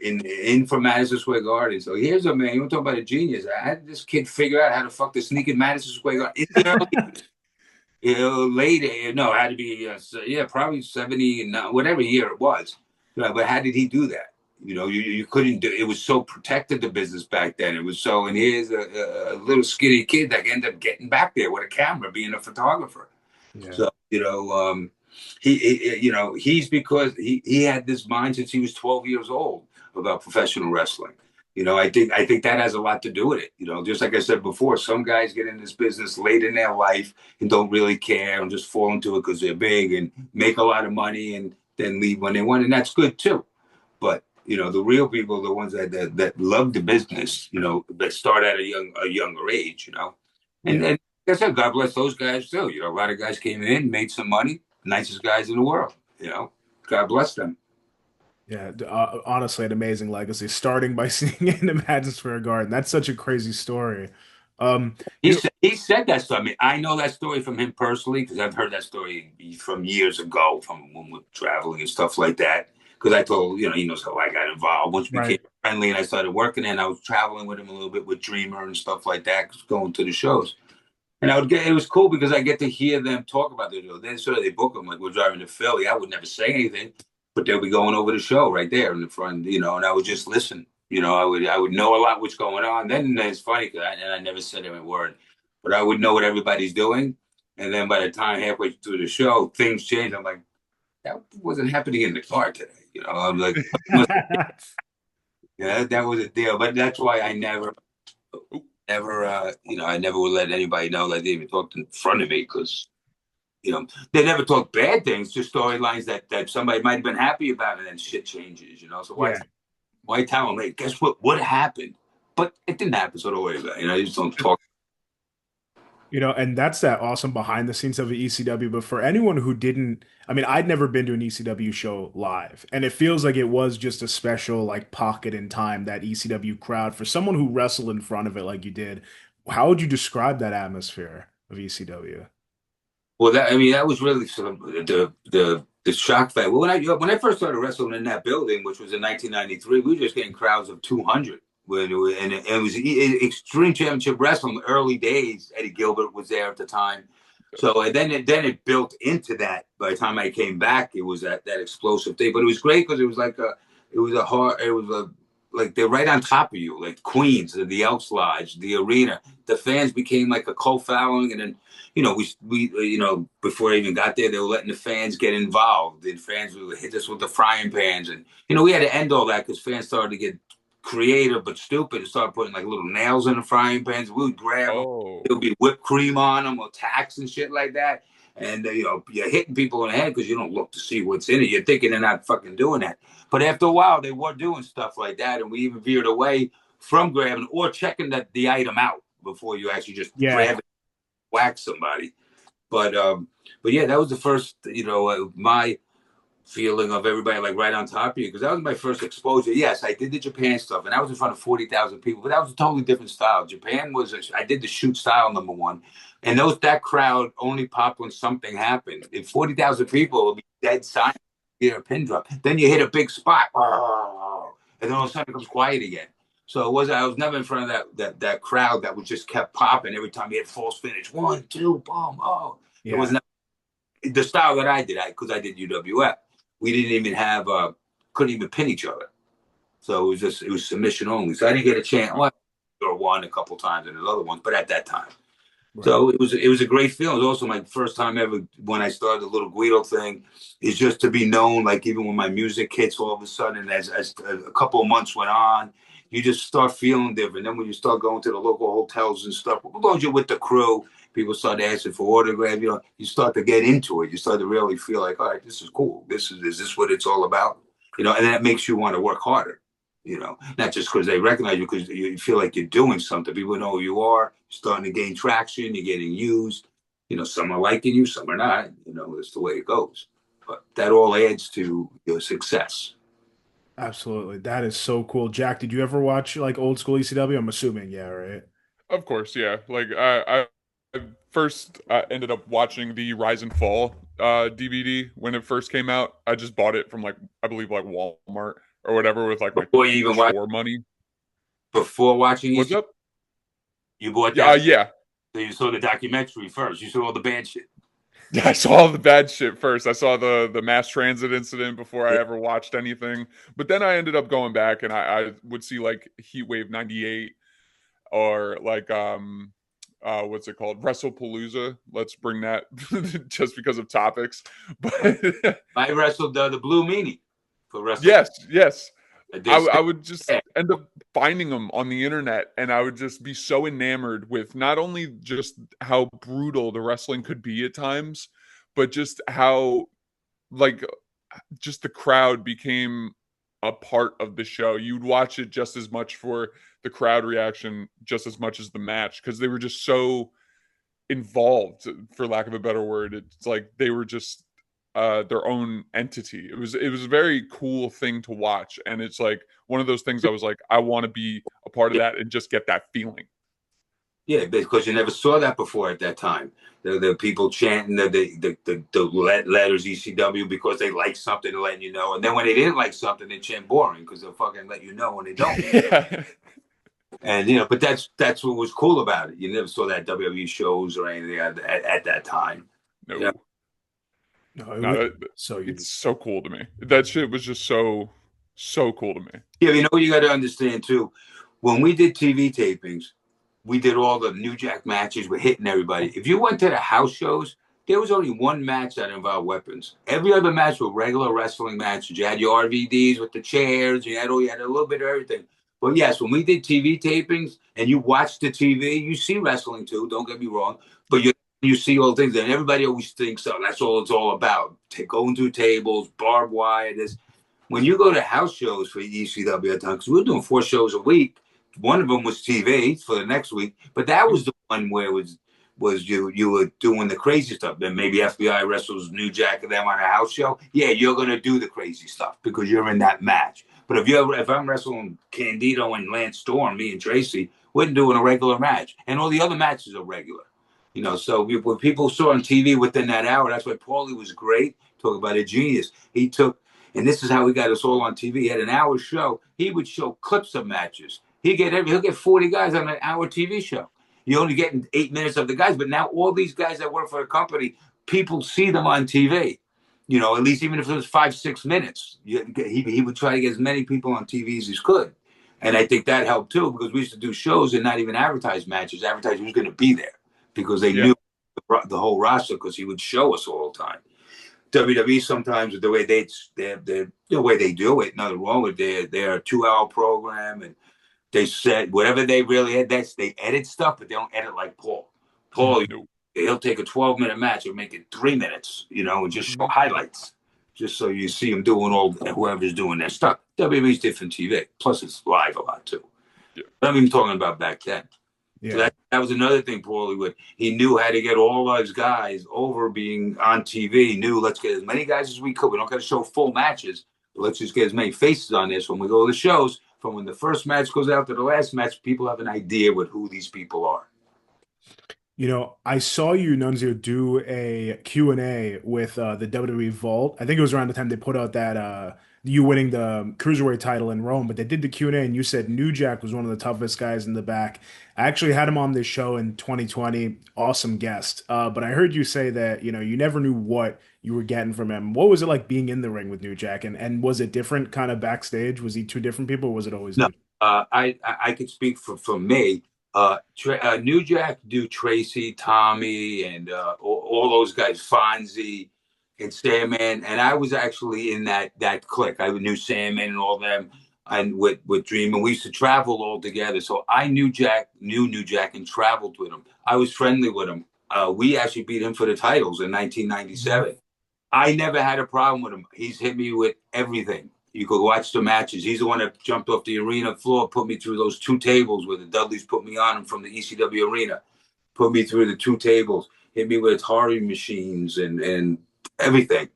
In for Madison Square Garden. So here's a man, you want to talk about a genius. I had this kid figure out how to fuck the sneak in Madison Square Garden. You know, later, no, it had to be, probably 70, whatever year it was. But how did he do that? You know, you couldn't do it. Was so protected, the business back then. It was so, and here's a little skinny kid that ended up getting back there with a camera, being a photographer. Yeah. So, you know, he's because he had this mind since he was 12 years old about professional wrestling. You know, I think that has a lot to do with it. You know, just like I said before, some guys get in this business late in their life and don't really care and just fall into it because they're big and make a lot of money and then leave when they want, and that's good too. But you know, the real people, the ones that love the business, you know, that start at a younger age. You know, and like I said, God bless those guys too. You know, a lot of guys came in, made some money. Nicest guys in the world, you know. God bless them. Yeah, honestly, an amazing legacy. Starting by seeing in the Madison Square Garden, that's such a crazy story. He said that stuff. I mean, I know that story from him personally because I've heard that story from years ago, from when we were traveling and stuff like that. Because I told he knows how I got involved. Once we became friendly and I started working, and I was traveling with him a little bit with Dreamer and stuff like that, going to the shows. And it was cool because I get to hear them talk about the show. Then sort of they book them like we're driving to Philly. I would never say anything, but they'll be going over the show right there in the front, and I would just listen. I would know a lot what's going on. Then it's funny because I never said a word, but I would know what everybody's doing. And then by the time halfway through the show, things change. I'm like, that wasn't happening in the car today. I'm like, yeah, that was a deal. But that's why I never, I never would let anybody know that they even talked in front of me because, they never talk bad things, just storylines that somebody might have been happy about, and then shit changes, So why tell them, hey, guess what happened? But it didn't happen, so don't worry about it. You just don't talk. And that's that awesome behind the scenes of the ECW. But for anyone who didn't, I mean, I'd never been to an ECW show live, and it feels like it was just a special like pocket in time, that ECW crowd. For someone who wrestled in front of it like you did, how would you describe that atmosphere of ECW? Well, that was really sort of the shock factor. Well, when I first started wrestling in that building, which was in 1993, we were just getting crowds of 200. And it was Extreme Championship Wrestling early days. Eddie Gilbert was there at the time, so and then it built into that. By the time I came back, it was that explosive thing. But it was great because it was like like they're right on top of you, like Queens, the Elks Lodge, the arena. The fans became like a cult following, and then we before I even got there, they were letting the fans get involved. And fans would hit us with the frying pans, and we had to end all that because fans started to get creative but stupid and started putting like little nails in the frying pans. We would grab them. There'll be whipped cream on them or tacks and shit like that. And you're hitting people in the head because you don't look to see what's in it. You're thinking they're not fucking doing that. But after a while, they were doing stuff like that, and we even veered away from grabbing or checking the item out before you actually just grab it, whack somebody. But yeah, that was the first, my feeling of everybody like right on top of you, because that was my first exposure. Yes, I did the Japan stuff, and I was in front of 40,000 people, but that was a totally different style. Japan I did the shoot style #1, and that crowd only popped when something happened. If 40,000 people would be dead silent, you hear a pin drop, then you hit a big spot, and then all of a sudden it becomes quiet again. So I was never in front of that crowd that was just kept popping every time you had false finish. 1, 2, boom, It was not the style that I did, because I did UWF. We didn't even have couldn't even pin each other, so it was submission only. So I didn't get a chance. Well, or won a couple times in the other ones, but at that time, so it was a great feeling. It was also my first time ever when I started the Little Guido thing, is just to be known. Like even when my music hits, all of a sudden, as a couple of months went on, you just start feeling different. Then when you start going to the local hotels and stuff, as long as you're with the crew, people start asking for autographs. You start to get into it. You start to really feel like, all right, this is cool. Is this what it's all about? And that makes you want to work harder. Not just because they recognize you, because you feel like you're doing something. People know who you are. You're starting to gain traction. You're getting used. Some are liking you, some are not. That's the way it goes. But that all adds to your success. Absolutely. That is so cool. Jack, did you ever watch like old school ECW? I'm assuming, yeah, right? Of course, yeah. Like I first ended up watching the Rise and Fall DVD when it first came out. I just bought it from I believe Walmart or whatever with like before you even store money. Before watching What's up? You bought that? Yeah. So you saw the documentary first. You saw all the bad shit. Yeah, I saw all the bad shit first. I saw the mass transit incident before I ever watched anything. But then I ended up going back and I would see like Heatwave 98 or like what's it called? WrestlePalooza. Let's bring that just because of topics. But I wrestled the Blue Meanie for wrestling. Yes. I would just end up finding them on the internet, and I would just be so enamored with not only just how brutal the wrestling could be at times, but just how just the crowd became a part of the show. You'd watch it just as much for the crowd reaction, just as much as the match, because they were just so involved, for lack of a better word. It's like they were just their own entity. It was a very cool thing to watch, and it's like one of those things I was like, I want to be a part of that and just get that feeling. Yeah, because you never saw that before at that time. The people chanting the letters ECW because they like something, to letting you know. And then when they didn't like something, they chant boring because they'll fucking let you know when they don't. Yeah. And but that's what was cool about it. You never saw that WWE shows or anything at that time. No. Yeah. No, so it's so cool to me. That shit was just so cool to me. Yeah, you know what you got to understand too. When we did TV tapings, we did all the New Jack matches. We're hitting everybody. If you went to the house shows, there was only one match that involved weapons. Every other match were regular wrestling matches. You had your RVDs with the chairs. You had a little bit of everything. But yes, when we did TV tapings and you watch the TV, you see wrestling too. Don't get me wrong. But you see all things, and everybody always thinks, oh, that's all it's all about. Going through tables, barbed wire, this. When you go to house shows for ECW at times, because we were doing 4 shows a week. One of them was TV for the next week, but that was the one where it was you were doing the crazy stuff. Then maybe F.B.I. wrestles New Jack and them on a house show. Yeah, you're gonna do the crazy stuff because you're in that match. But if I'm wrestling Candido and Lance Storm, me and Tracy, we're doing a regular match, and all the other matches are regular. So what people saw on TV within that hour, that's why Paulie was great. Talk about a genius. He took. And this is how he got us all on TV. He had an hour show. He would show clips of matches. He'll get 40 guys on an hour TV show. You're only getting 8 minutes of the guys, but now all these guys that work for the company, people see them on TV. At least even if it was 5-6 minutes, he would try to get as many people on TV as he could. And I think that helped too, because we used to do shows and not even advertise matches, advertise who's going to be there, because they knew the whole roster, because he would show us all the time. WWE sometimes the way the way they do it, nothing wrong with their 2-hour program, and they said whatever they really had. They edit stuff, but they don't edit like Paul. He'll take a 12-minute match and make it 3 minutes, and just show highlights, just so you see him doing whoever's doing their stuff. WWE's different TV, plus it's live a lot too. Yeah. I'm even talking about back then. Yeah. So that was another thing Paulie would. He knew how to get all those guys over being on TV. He knew, let's get as many guys as we could. We don't got to show full matches, but let's just get as many faces on this when we go to the shows. From when the first match goes out to the last match, people have an idea with who these people are. I saw you, Nunzio, do a Q&A with the WWE Vault. I think it was around the time they put out that you winning the Cruiserweight title in Rome, but they did the Q&A, and you said New Jack was one of the toughest guys in the back. I actually had him on this show in 2020. Awesome guest. But I heard you say that, you never knew what you were getting from him. What was it like being in the ring with New Jack? And was it different kind of backstage? Was he 2 different people, or was it always No, I could speak for me. New Jack do Tracy, Tommy, and all those guys, Fonzie and Sandman, and I was actually in that clique. I knew Sandman and all them, and with Dream, and we used to travel all together. So I knew New Jack, and traveled with him. I was friendly with him. We actually beat him for the titles in 1997. I never had a problem with him. He's hit me with everything. You could watch the matches. He's the one that jumped off the arena floor, put me through those 2 tables where the Dudleys put me on him from the ECW arena, put me through the 2 tables, hit me with Hardy machines and everything.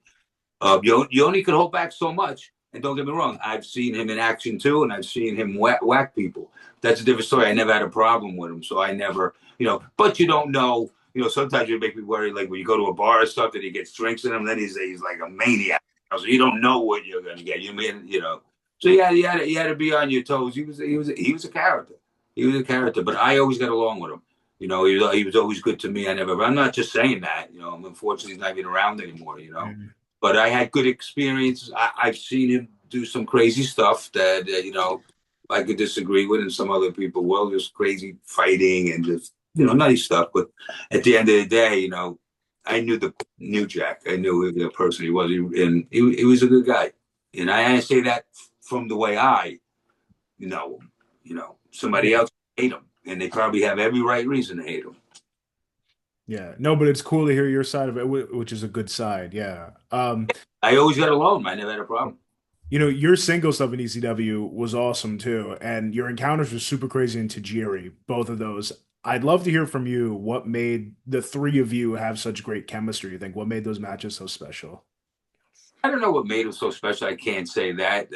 You only could hold back so much. And don't get me wrong, I've seen him in action too, and I've seen him whack people. That's a different story. I never had a problem with him, so I never, but you don't know. Sometimes you make me worry, like when you go to a bar or something, he gets drinks in him, then he's like a maniac. So you don't know what you're gonna get. So you had to be on your toes. He was a character. He was a character, but I always got along with him. He was always good to me. I'm not just saying that. Unfortunately, he's not even around anymore. Mm-hmm. But I had good experience. I've seen him do some crazy stuff that I could disagree with, and some other people will, just crazy fighting and just nutty stuff. But at the end of the day, I knew the New Jack. I knew the person he was, and he was a good guy. And I say that from the way I know him. Somebody else hate him, and they probably have every right reason to hate him. Yeah, no, but it's cool to hear your side of it, which is a good side. Yeah. I always got along. I never had a problem. Your single stuff in ECW was awesome too, and your encounters were super crazy in Tajiri, both of those. I'd love to hear from you what made the 3 of you have such great chemistry. You think what made those matches so special? I don't know what made them so special. I can't say that.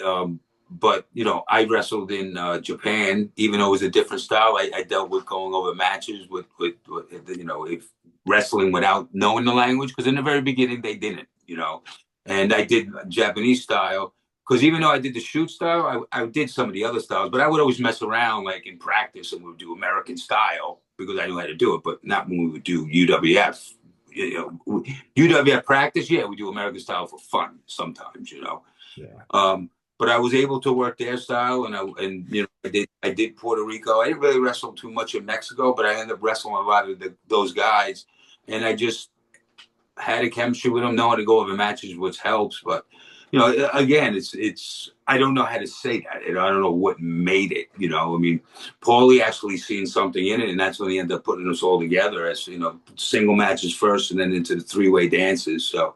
but I wrestled in Japan, even though it was a different style. I dealt with going over matches with if wrestling without knowing the language, because in the very beginning they didn't, and I did Japanese style. Because even though I did the shoot style, I did some of the other styles, but I would always mess around like in practice, and we would do American style because I knew how to do it, but not when we would do UWF. UWF practice, yeah, we do American style for fun sometimes, Yeah. But I was able to work their style, and I did Puerto Rico. I didn't really wrestle too much in Mexico, but I ended up wrestling a lot of those guys, and I just had a chemistry with them, knowing to go over matches, which helps, but. Again, it's I don't know how to say that. I don't know what made it. I mean, Paulie actually seen something in it, and that's when he ended up putting us all together as single matches first, and then into the three-way dances. So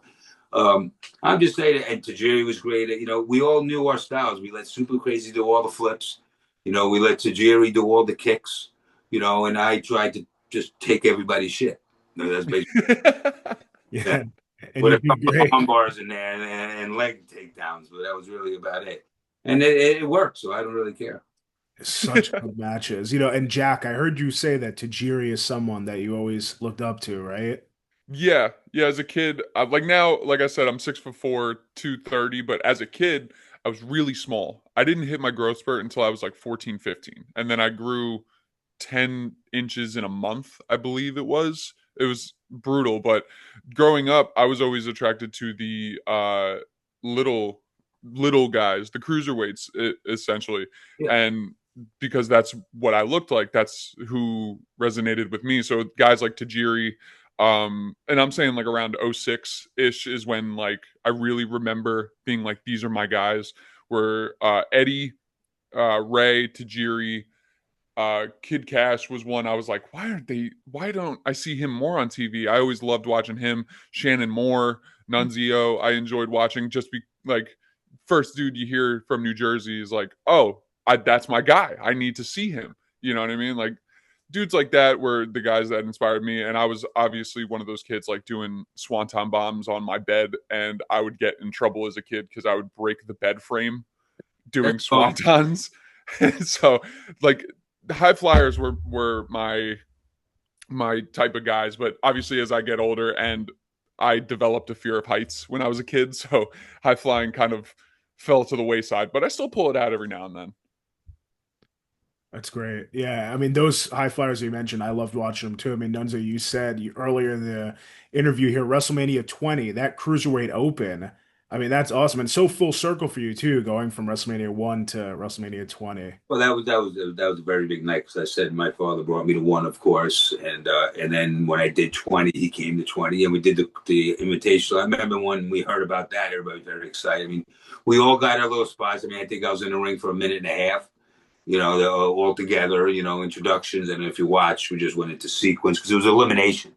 I'm just saying, and Tajiri was great. We all knew our styles. We let Super Crazy do all the flips. We let Tajiri do all the kicks. And I tried to just take everybody's shit. That's basically yeah. And with a couple of arm bars in there and leg takedowns, but that was really about it. And it worked, so I don't really care. Such good matches, And Jack, I heard you say that Tajiri is someone that you always looked up to, right? Yeah. As a kid, now, like I said, I'm 6'4", 230, but as a kid, I was really small. I didn't hit my growth spurt until I was like 14, 15, and then I grew 10 inches in a month, I believe it was. It was brutal, but growing up, I was always attracted to the little guys, the cruiserweights, essentially. Yeah. And because that's what I looked like, that's who resonated with me. So guys like Tajiri, and I'm saying like around 06-ish is when like I really remember being like, these are my guys, were Eddie, Ray, Tajiri, Kid Cash was one I was like, why don't I see him more on TV? I always loved watching him. Shannon Moore, Nunzio, I enjoyed watching, just like first dude you hear from New Jersey is like, oh, that's my guy. I need to see him. You know what I mean? Like dudes like that were the guys that inspired me. And I was obviously one of those kids like doing swanton bombs on my bed, and I would get in trouble as a kid because I would break the bed frame doing swantons. So like high flyers were my type of guys, but obviously as I get older, and I developed a fear of heights when I was a kid, so high flying kind of fell to the wayside, but I still pull it out every now and then. That's great. Yeah, I mean, those high flyers you mentioned, I loved watching them too. I mean, Nunzio, you said earlier in the interview here, WrestleMania 20, that Cruiserweight Open, I mean, that's awesome, and so full circle for you too, going from WrestleMania 1 to WrestleMania 20. Well, that was a very big night, because I said my father brought me to 1, of course, and then when I did 20, he came to 20, and we did the invitation. I remember when we heard about that, everybody was very excited. I mean, we all got our little spots. I mean, I think I was in the ring for a minute and a half. They're all together. Introductions, and if you watch, we just went into sequence because it was elimination.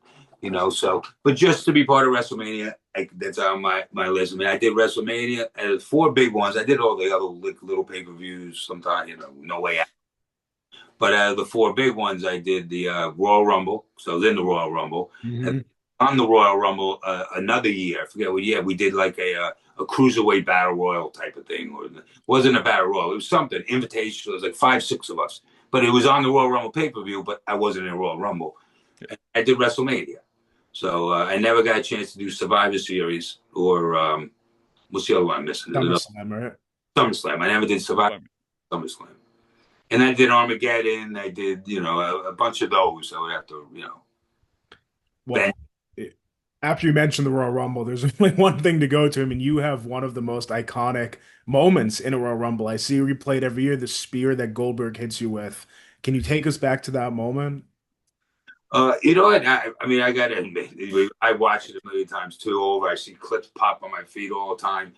So, but just to be part of WrestleMania, that's on my list. I mean, I did WrestleMania and 4 big ones. I did all the other little pay-per-views sometimes, no way out. But out of the 4 big ones, I did the Royal Rumble. So I was in the Royal Rumble. Mm-hmm. And on the Royal Rumble, another year, I forget what year, we did like a Cruiserweight Battle Royal type of thing. Or it wasn't a Battle Royal. It was something, invitation. It was like 5, 6 of us. But it was on the Royal Rumble pay-per-view, but I wasn't in Royal Rumble. Yeah. I did WrestleMania. So I never got a chance to do Survivor Series or what's the other one I'm missing? SummerSlam, right? SummerSlam. I never did Survivor SummerSlam. And I did Armageddon. I did, a bunch of those. I would have to, Well, after you mentioned the Royal Rumble, there's only one thing to go to. I mean, you have one of the most iconic moments in a Royal Rumble. I see replayed every year, the spear that Goldberg hits you with. Can you take us back to that moment? You know what? I mean, I got to admit, I watched it a million times too over. I see clips pop on my feed all the time.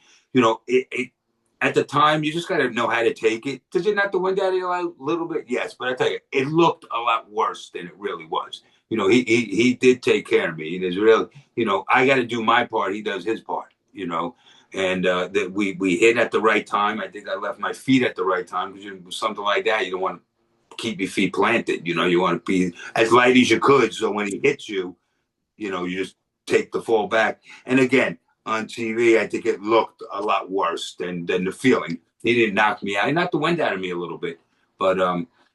At the time, you just got to know how to take it. Did you not to win that a little bit? Yes, but I tell you, it looked a lot worse than it really was. He did take care of me. There's really, I got to do my part. He does his part. And that we hit at the right time. I think I left my feet at the right time, because something like that, you don't want to keep your feet planted. You want to be as light as you could, so when he hits you, you just take the fall back. And again, on TV, I think it looked a lot worse than the feeling. He didn't knock me out. He knocked the wind out of me a little bit, but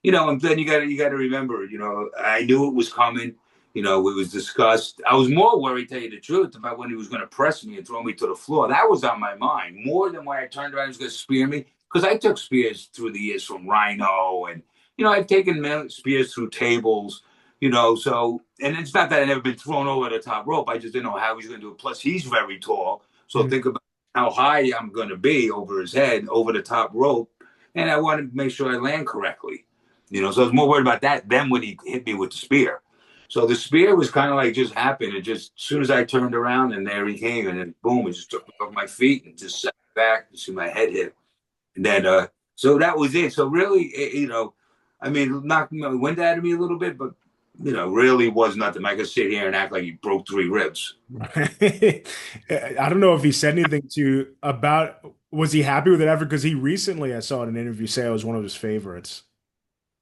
you know, and then you got to remember, you know, I knew it was coming. You know, it was discussed. I was more worried, tell you the truth, about when he was going to press me and throw me to the floor. That was on my mind more than when I turned around and he was going to spear me, because I took spears through the years from Rhino, and you know, I've taken spears through tables. You know, so, and it's not that I never been thrown over the top rope. I just didn't know how he's going to do it. Plus, he's very tall, so think about how high I'm going to be over his head, over the top rope, and I wanted to make sure I land correctly. You know, so I was more worried about that than when he hit me with the spear. So the spear was kind of like just happened. It just, as soon as I turned around, and there he came, and then boom, it just took me off my feet and just sat back to see my head hit. And then, so that was it. So really, you know, I mean, knocked my wind out of me a little bit, but you know, really was nothing. I could sit here and act like he broke 3 ribs. I don't know if he said anything to you about, was he happy with it ever? Because he recently, I saw in an interview, say it was one of his favorites.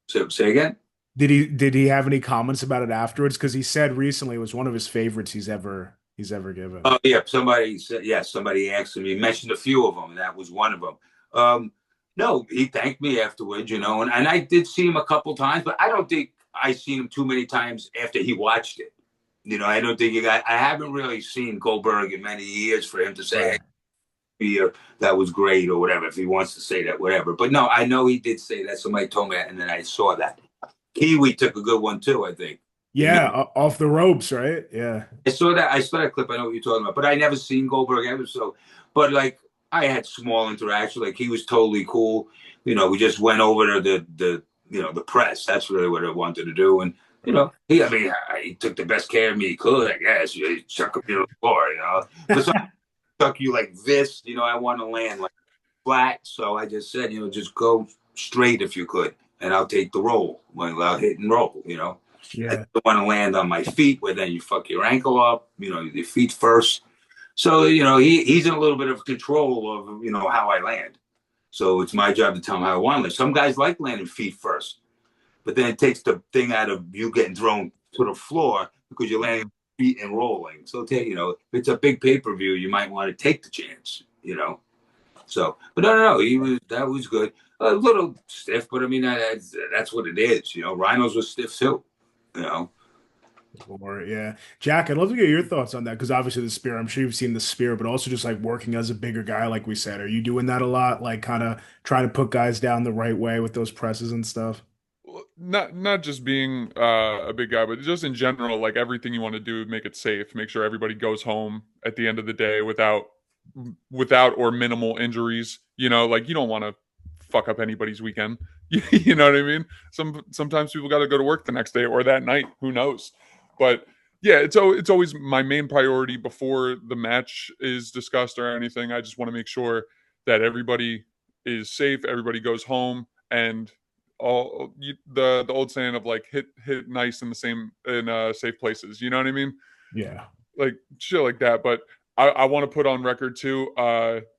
So say again? Did he have any comments about it afterwards? Because he said recently it was one of his favorites he's ever given. Oh yeah, somebody said, yeah, somebody asked him. He mentioned a few of them, and that was one of them. No, he thanked me afterwards, you know, and I did see him a couple times, but I don't think I seen him too many times after he watched it. You know, I don't think I haven't really seen Goldberg in many years for him to say, hey, that was great or whatever, if he wants to say that, whatever. But no, I know he did say that. Somebody told me that, and then I saw that. Kiwi took a good one too, I think. Yeah, off the ropes, right? Yeah. I saw that clip. I know what you're talking about, but I never seen Goldberg ever. So, but like I had small interaction. Like he was totally cool. You know, we just went over to the you know, the press. That's really what I wanted to do. And you know, he took the best care of me he could. I guess he chuck me to the floor. You know, but stuck you like this. You know, I want to land like flat. So I just said, you know, just go straight if you could, and I'll take the roll. When I'll hit and roll. You know. Yeah. I don't want to land on my feet where then you fuck your ankle up, you know, your feet first. So, you know, he's in a little bit of control of, you know, how I land. So it's my job to tell him how I want to land. Some guys like landing feet first, but then it takes the thing out of you getting thrown to the floor because you're landing feet and rolling. So, you know, if it's a big pay-per-view, you might want to take the chance, you know. So, but no, that was good. A little stiff, but I mean, that's what it is. You know, Rhinos was stiff too. You know, or yeah, Jack, I'd love to get your thoughts on that because obviously the spear, I'm sure you've seen the spear, but also just like working as a bigger guy, like we said, are you doing that a lot? Like kind of trying to put guys down the right way with those presses and stuff? Not just being a big guy, but just in general, like everything you want to do, make it safe, make sure everybody goes home at the end of the day without or minimal injuries. You know, like you don't want to fuck up anybody's weekend. You know what I mean? Sometimes people got to go to work the next day or that night. Who knows? But yeah, it's always my main priority before the match is discussed or anything. I just want to make sure that everybody is safe, everybody goes home, and the old saying of like hit nice in safe places. You know what I mean? Yeah, like shit like that. But I want to put on record too.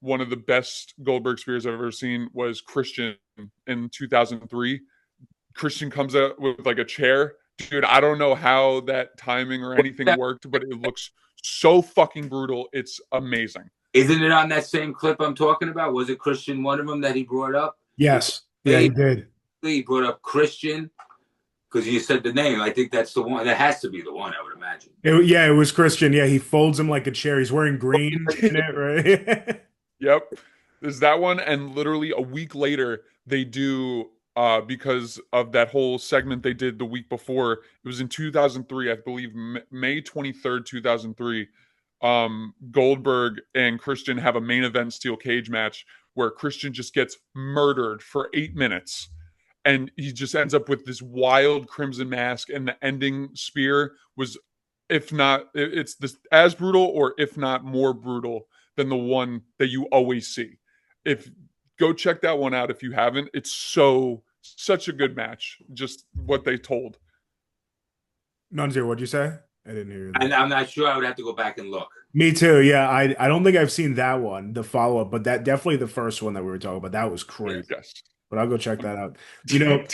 One of the best Goldberg spears I've ever seen was Christian in 2003. Christian comes out with like a chair. Dude, I don't know how that timing or anything worked, but it looks so fucking brutal. It's amazing. Isn't it on that same clip I'm talking about? Was it Christian, one of them that he brought up? Yes. Yeah, he did. He brought up Christian because you said the name. I think that's the one. That has to be the one, I would imagine. It was Christian. Yeah, he folds him like a chair. He's wearing green in it, right? Yep. There's that one. And literally a week later, they do, because of that whole segment they did the week before, it was in 2003, I believe, May 23rd, 2003. Goldberg and Christian have a main event steel cage match where Christian just gets murdered for 8 minutes. And he just ends up with this wild crimson mask, and the ending spear was, if not, it's this as brutal, or if not more brutal than the one that you always see. Go check that one out if you haven't. It's such a good match. Just what they told. Nunzio, what'd you say? I didn't hear that. And I'm not sure. I would have to go back and look. Me too. Yeah, I don't think I've seen that one, the follow up, but that definitely the first one that we were talking about. That was crazy. Yes. But I'll go check that out. You know,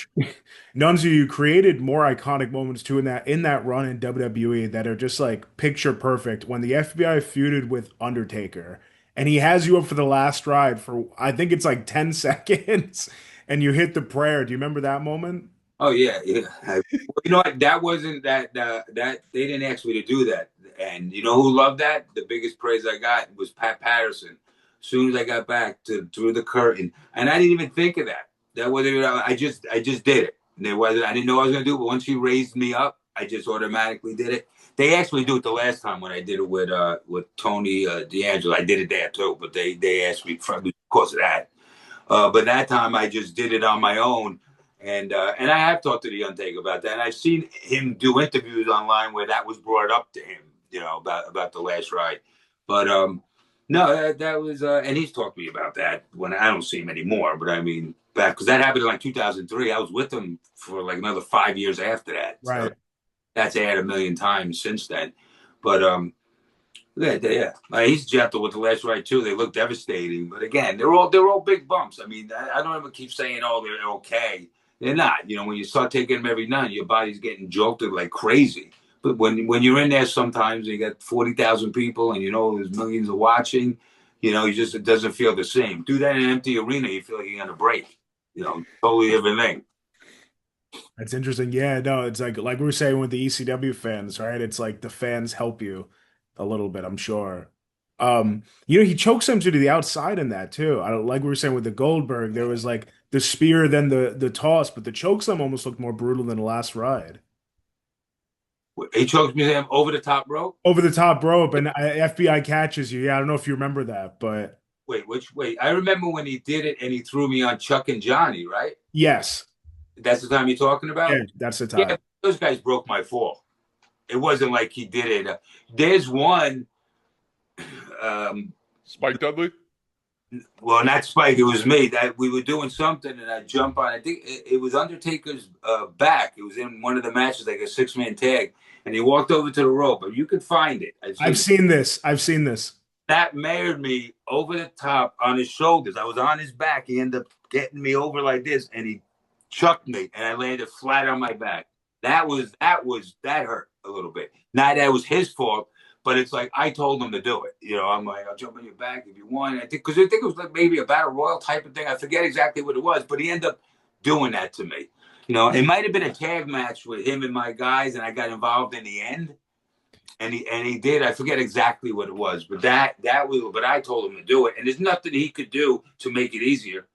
Nunzio, you created more iconic moments too in that run in WWE that are just like picture perfect. When the FBI feuded with Undertaker, and he has you up for the last ride for I think it's like 10 seconds, and you hit the prayer. Do you remember that moment? Oh yeah, yeah. Well, you know what? That wasn't that they didn't ask me to do that. And you know who loved that? The biggest praise I got was Pat Patterson. As soon as I got back to through the curtain, and I didn't even think of that. That was I just did it. And there wasn't I didn't know what I was gonna do, but once he raised me up, I just automatically did it. They asked me to do it the last time when I did it with Tony D'Angelo. I did it there too, but they asked me because of that. But that time I just did it on my own. And I have talked to the Undertaker about that, and I've seen him do interviews online where that was brought up to him, you know, about the last ride. But no, that was, and he's talked to me about that when I don't see him anymore. But I mean, back because that happened in like 2003. I was with him for like another 5 years after that. Right. So that's aired a million times since then. But yeah. He's gentle with the last ride too. They look devastating, but again, they're all big bumps. I mean, I don't ever keep saying, "Oh, they're okay." They're not. You know, when you start taking them every night, your body's getting jolted like crazy. But when you're in there, sometimes you got 40,000 people, and you know there's millions of watching. You know, it doesn't feel the same. Do that in an empty arena, you feel like you're gonna break. You know, totally different thing. That's interesting. Yeah, no, it's like we were saying with the ECW fans, right? It's like the fans help you a little bit, I'm sure. He chokes him to the outside in that too. I don't like we were saying with the Goldberg, there was like the spear, then the toss, but the chokeslam almost looked more brutal than the last ride. He choked me over the top rope. Over the top rope, and FBI catches you. Yeah, I don't know if you remember that, but Wait, I remember when he did it and he threw me on Chuck and Johnny, right? yes, That's the time you're talking about? yeah, that's the time. Yeah, those guys broke my fall. It wasn't like he did it. There's one. Spike Dudley? Well, not Spike. It was me. That we were doing something, and I jump on. I think it was Undertaker's back. It was in one of the matches, like a 6-man tag, and he walked over to the rope. But you could find it. I've seen this. That mared me over the top on his shoulders. I was on his back. He ended up getting me over like this, and he chucked me, and I landed flat on my back. That hurt a little bit. Not that it was his fault, but it's like I told him to do it. You know, I'm like, I'll jump on your back if you want. I think it was like maybe a battle royal type of thing. I forget exactly what it was, but he ended up doing that to me. You know, it might have been a tag match with him and my guys, and I got involved in the end. And he did. I forget exactly what it was, but but I told him to do it, and there's nothing he could do to make it easier.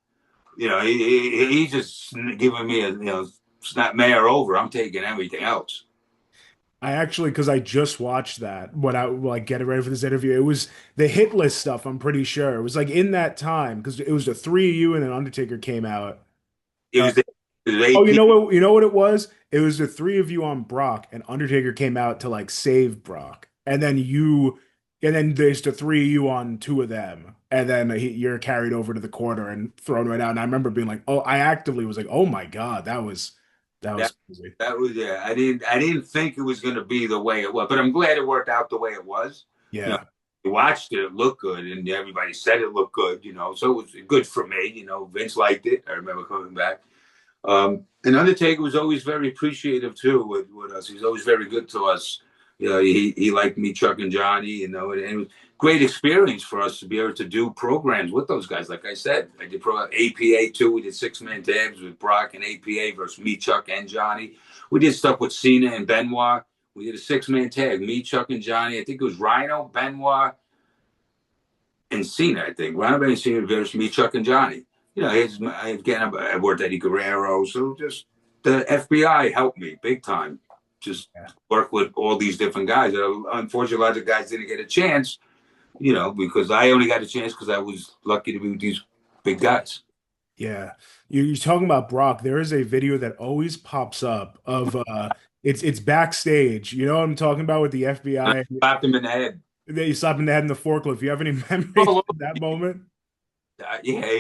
You know, he's just giving me snap mayor over. I'm taking everything else. I actually, because I just watched that when I like getting ready for this interview. It was the hit list stuff. I'm pretty sure it was like in that time because it was the three of you and then Undertaker came out. It was. Oh, you know what? You know what it was? It was the three of you on Brock, and Undertaker came out to like save Brock, and then there's the three of you on two of them, and then you're carried over to the corner and thrown right out. And I remember being like, "Oh," I actively was like, "Oh my God, that was crazy." That was yeah. I didn't think it was going to be the way it was, but I'm glad it worked out the way it was. Yeah. You know, we watched it look good, and everybody said it looked good. You know, so it was good for me. You know, Vince liked it. I remember coming back. And Undertaker was always very appreciative too with us. He was always very good to us. You know, he liked me, Chuck and Johnny. You know, and it was a great experience for us to be able to do programs with those guys. Like I said, I did APA too. We did 6-man tags with Brock and APA versus me, Chuck, and Johnny. We did stuff with Cena and Benoit. We did a 6-man tag, me, Chuck, and Johnny. I think it was Rhino, Benoit, and Cena. I think Rhino, Benoit, and Cena versus me, Chuck, and Johnny. You know, I worked Eddie Guerrero, so just the FBI helped me big time. Just work with all these different guys. Unfortunately, a lot of the guys didn't get a chance, you know, because I only got a chance because I was lucky to be with these big guys. Yeah, you're talking about Brock. There is a video that always pops up of it's backstage. You know what I'm talking about with the FBI? I slapped him in the head. You slapped him in the head in the forklift. You have any memories of that moment? Yeah.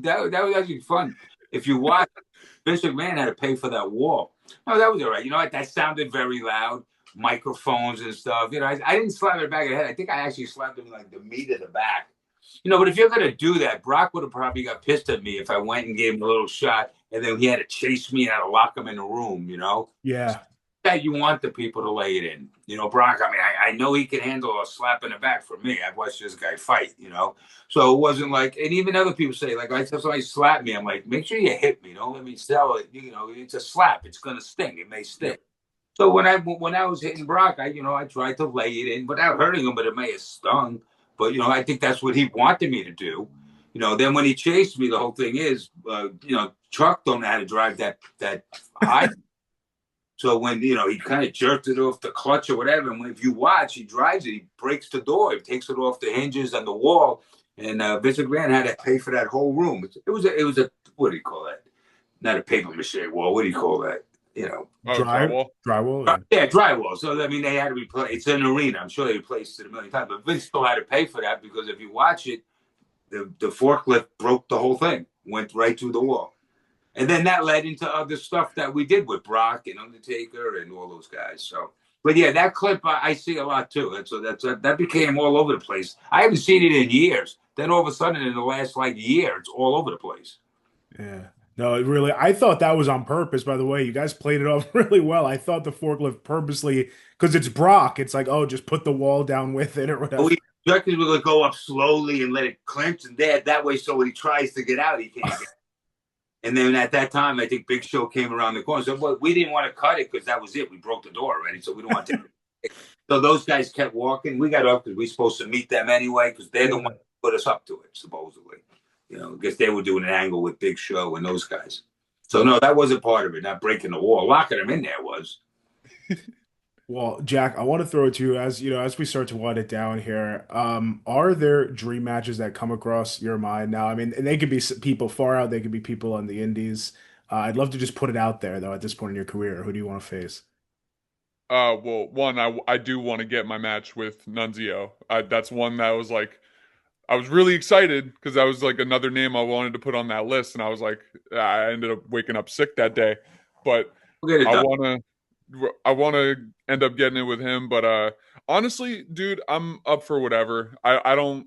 That was actually fun. If you watch, Vince McMahon had to pay for that wall. No, that was all right. You know what? That sounded very loud. Microphones and stuff. You know, I didn't slap it back in the head. I think I actually slapped him like the meat of the back. You know, but if you're going to do that, Brock would have probably got pissed at me if I went and gave him a little shot and then he had to chase me and I had to lock him in a room, you know? Yeah. That you want the people to lay it in. You know, Brock, I mean, I know he can handle a slap in the back from me. I've watched this guy fight, So it wasn't like, and even other people say, like, I tell somebody slap me, I'm like, make sure you hit me. Don't let me sell it. It's a slap. It's gonna sting. It may sting. So when I was hitting Brock, I tried to lay it in without hurting him, but it may have stung. But I think that's what he wanted me to do. Then when he chased me, the whole thing is, Chuck don't know how to drive that high. So when, he kind of jerked it off the clutch or whatever, and if you watch, he drives it, he breaks the door, he takes it off the hinges and the wall, and Vince McMahon had to pay for that whole room. It was a what do you call that? Not a paper mache wall. What do you call that? Drywall. Yeah, drywall. So they had to replace. It's an arena. I'm sure they replaced it a million times, but Vince still had to pay for that because if you watch it, the forklift broke the whole thing, went right through the wall. And then that led into other stuff that we did with Brock and Undertaker and all those guys. So, but yeah, that clip I see a lot too. That became all over the place. I haven't seen it in years. Then all of a sudden, in the last year, it's all over the place. Yeah. No, it really. I thought that was on purpose. By the way, you guys played it off really well. I thought the forklift purposely, because it's Brock. It's like, oh, just put the wall down with it or whatever. We expected we're gonna go up slowly and let it clinch, and that way, so when he tries to get out, he can't get. And then at that time, I think Big Show came around the corner. So we didn't want to cut it because that was it. We broke the door already, so we don't want to. So those guys kept walking. We got up because we were supposed to meet them anyway because they're the ones who put us up to it, supposedly. I guess they were doing an angle with Big Show and those guys. So, no, that wasn't part of it, not breaking the wall. Locking them in there was. Well, Jack, I want to throw it to you as we start to wind it down here. Are there dream matches that come across your mind now? I mean, and they could be people far out. They could be people on the indies. I'd love to just put it out there, though, at this point in your career. Who do you want to face? Well, one, I do want to get my match with Nunzio. That's one that was like, I was really excited because that was like another name I wanted to put on that list. And I was like, I ended up waking up sick that day. But I want to end up getting it with him, but honestly, dude, I'm up for whatever. I'm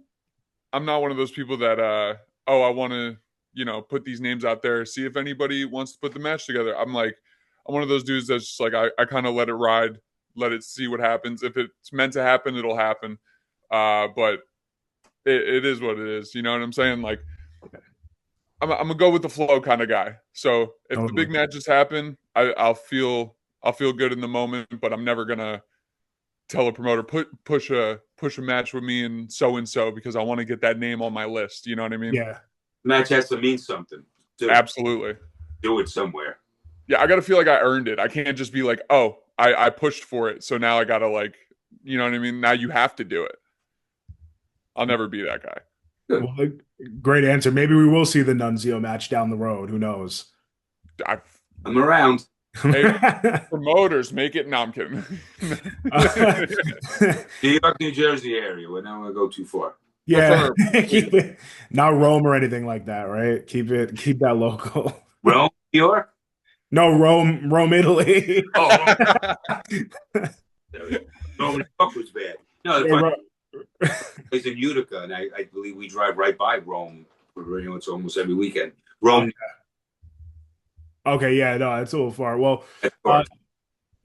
not one of those people that I want to put these names out there, see if anybody wants to put the match together. I'm one of those dudes that's just like I kind of let it ride, let it see what happens. If it's meant to happen, it'll happen. But it is what it is. You know what I'm saying? Like I'm gonna go with the flow kind of guy. So if the big matches happen, I'll feel good in the moment, but I'm never gonna tell a promoter push a match with me and so because I want to get that name on my list. You know what I mean? Yeah. Match has to mean something. Absolutely. Do it somewhere. Yeah, I gotta feel like I earned it. I can't just be like, oh, I pushed for it, so now I gotta you know what I mean? Now you have to do it. I'll never be that guy. Well, great answer. Maybe we will see the Nunzio match down the road. Who knows? I'm around. Hey, promoters, make it. No, I'm kidding. New York, New Jersey area. We're not going to go too far. Yeah, keep it. Not Rome or anything like that, right? Keep that local. Rome, New York? No, Rome, Italy. Oh, Rome, New York was bad. No, it's in Utica, and I believe we drive right by Rome. It's almost every weekend. Rome. Okay, yeah, no, it's a little far. Well,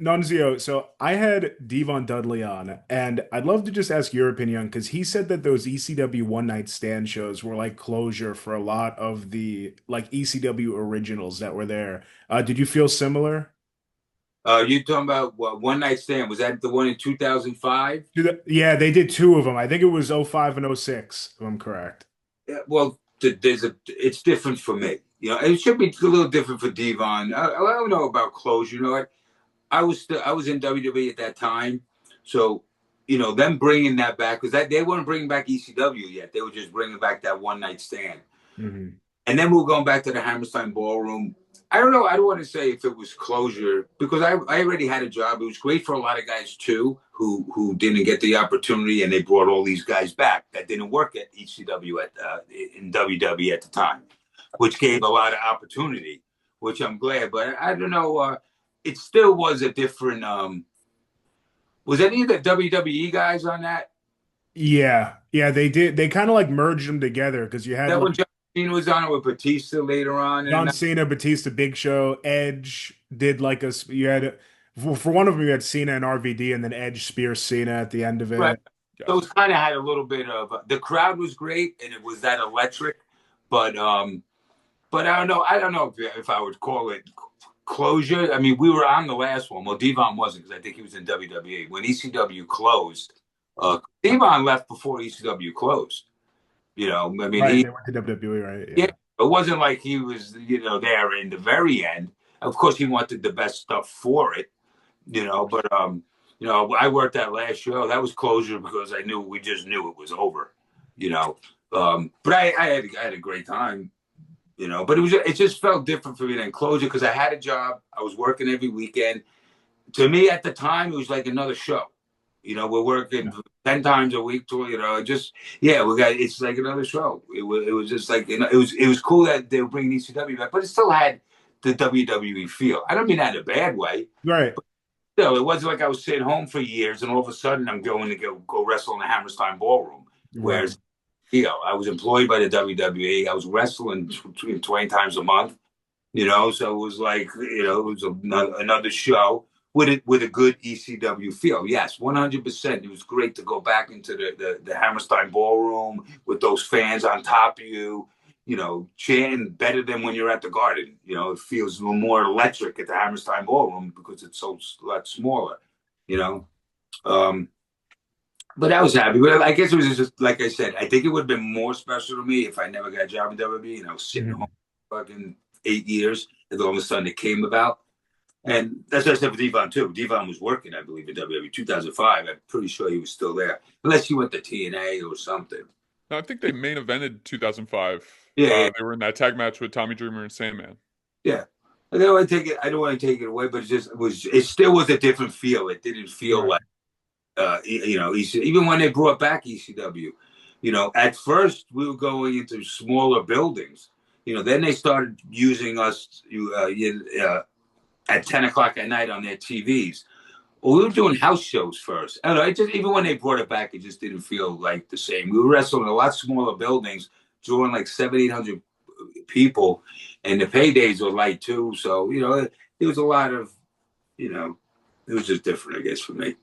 Nunzio, so I had Devon Dudley on, and I'd love to just ask your opinion because he said that those ECW one night stand shows were like closure for a lot of the ECW originals that were there. Did you feel similar? You talking about what, one night stand? Was that the one in 2005? Yeah, they did two of them. I think it was 05 and 06, if I'm correct. Yeah, well, it's different for me. It should be a little different for Devon. I don't know about closure. I was in WWE at that time, so them bringing that back because they weren't bringing back ECW yet. They were just bringing back that one night stand, and then we were going back to the Hammerstein Ballroom. I don't know. I don't want to say if it was closure because I already had a job. It was great for a lot of guys too who didn't get the opportunity, and they brought all these guys back that didn't work at ECW in WWE at the time, which gave a lot of opportunity, which I'm glad. But I don't know. It still was a different. Was any of the WWE guys on that? Yeah, they did. They kind of merged them together because you had that when John Cena was on it with Batista later on. John Cena, Batista, Big Show, Edge did you had For one of them, you had Cena and RVD, and then Edge Spears Cena at the end of Right. it. So it kind of had a little bit of the crowd was great and it was that electric, but I don't know if I would call it closure. I mean, we were on the last one. Well, Devon wasn't because I think he was in WWE when ECW closed. Devon left before ECW closed. I mean, Right, they went to WWE, right? yeah, Yeah. it wasn't like he was there in the very end. Of course, he wanted the best stuff for it, but I worked that last show. That was closure because we just knew it was over, you know. But I had a great time, but it just felt different for me than closure because I had a job. I was working every weekend. To me at the time, it was like another show. We're working 10 times a week to, it's like another show. It was just like, it was cool that they were bringing ECW back, but it still had the WWE feel. I don't mean that in a bad way. Right. Still, it wasn't like I was sitting home for years and all of a sudden I'm going to go wrestle in the Hammerstein Ballroom. Right. Whereas, I was employed by the WWE. I was wrestling 20 times a month, so it was like, it was another show with a good ECW feel. Yes, 100%. It was great to go back into the Hammerstein Ballroom with those fans on top of you, chanting better than when you're at the Garden. It feels a little more electric at the Hammerstein Ballroom because it's so a lot smaller, you know. Um, but I was happy. But I guess it was just like I said. I think it would have been more special to me if I never got a job in WWE and I was sitting home fucking 8 years, and all of a sudden it came about. And that's what I said for Devon too. Devon was working, I believe, in WWE 2005. I'm pretty sure he was still there, unless he went to TNA or something. No, I think they main evented 2005. Yeah, They were in that tag match with Tommy Dreamer and Sandman. yeah. I don't want to take it. I don't want to take it away, but it still was a different feel. It didn't feel like even when they brought back ECW. At first we were going into smaller buildings. Then they started using us at 10 o'clock at night on their TVs. Well, we were doing house shows first. I don't know. Even when they brought it back, it just didn't feel like the same. We were wrestling in a lot smaller buildings, drawing like 700-800 people, and the paydays were light too. So, there was a lot of, it was just different, I guess, for me.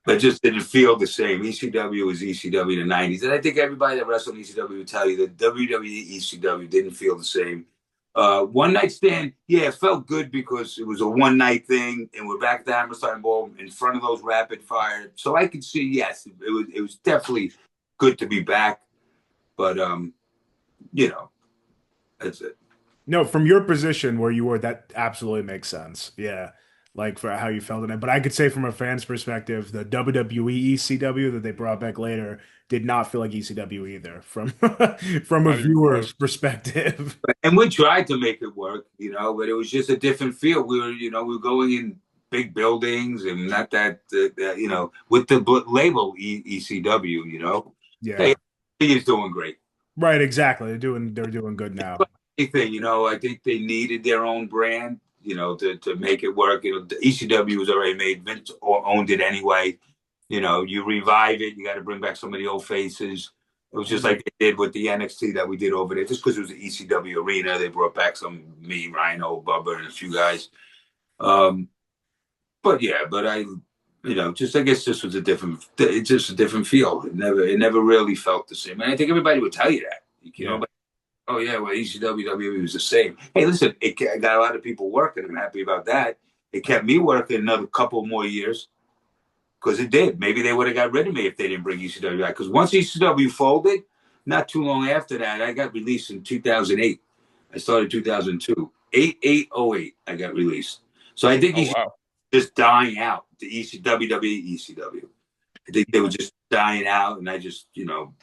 But it just didn't feel the same. ECW was ECW in the 90s. And I think everybody that wrestled in ECW would tell you that WWE ECW didn't feel the same. One night stand, yeah, it felt good because it was a one night thing, and we're back at the Hammerstein Ball in front of those rapid fire. So I could see, yes, it was definitely good to be back. But that's it. No, from your position where you were, that absolutely makes sense. Yeah. Like for how you felt in it. But I could say from a fan's perspective, the WWE ECW that they brought back later did not feel like ECW either from from a Not even viewer's close. perspective. And we tried to make it work, but it was just a different feel. We were going in big buildings and not with the label ECW, Yeah. Hey, he is doing great. Right, exactly. They're doing good now. Anything, I think they needed their own brand, to make it work. The ECW was already made. Vince owned it anyway. You revive it, you got to bring back some of the old faces. It was just like they did with the NXT that we did over there. Just because it was the ECW arena, they brought back me, Rhino, Bubba, and a few guys. But I, I guess this was it's just a different feel. It never really felt the same. And I think everybody would tell you that. But, oh yeah, well, ECW, WWE was the same. Hey, listen, it got a lot of people working. I'm happy about that. It kept me working another couple more years. Because it did. Maybe they would have got rid of me if they didn't bring ECW back. Because once ECW folded, not too long after that, I got released in 2008. I started 2002. 8/8/08, I got released. So I think he's just dying out, the WWE ECW. I think they were just dying out, and I just,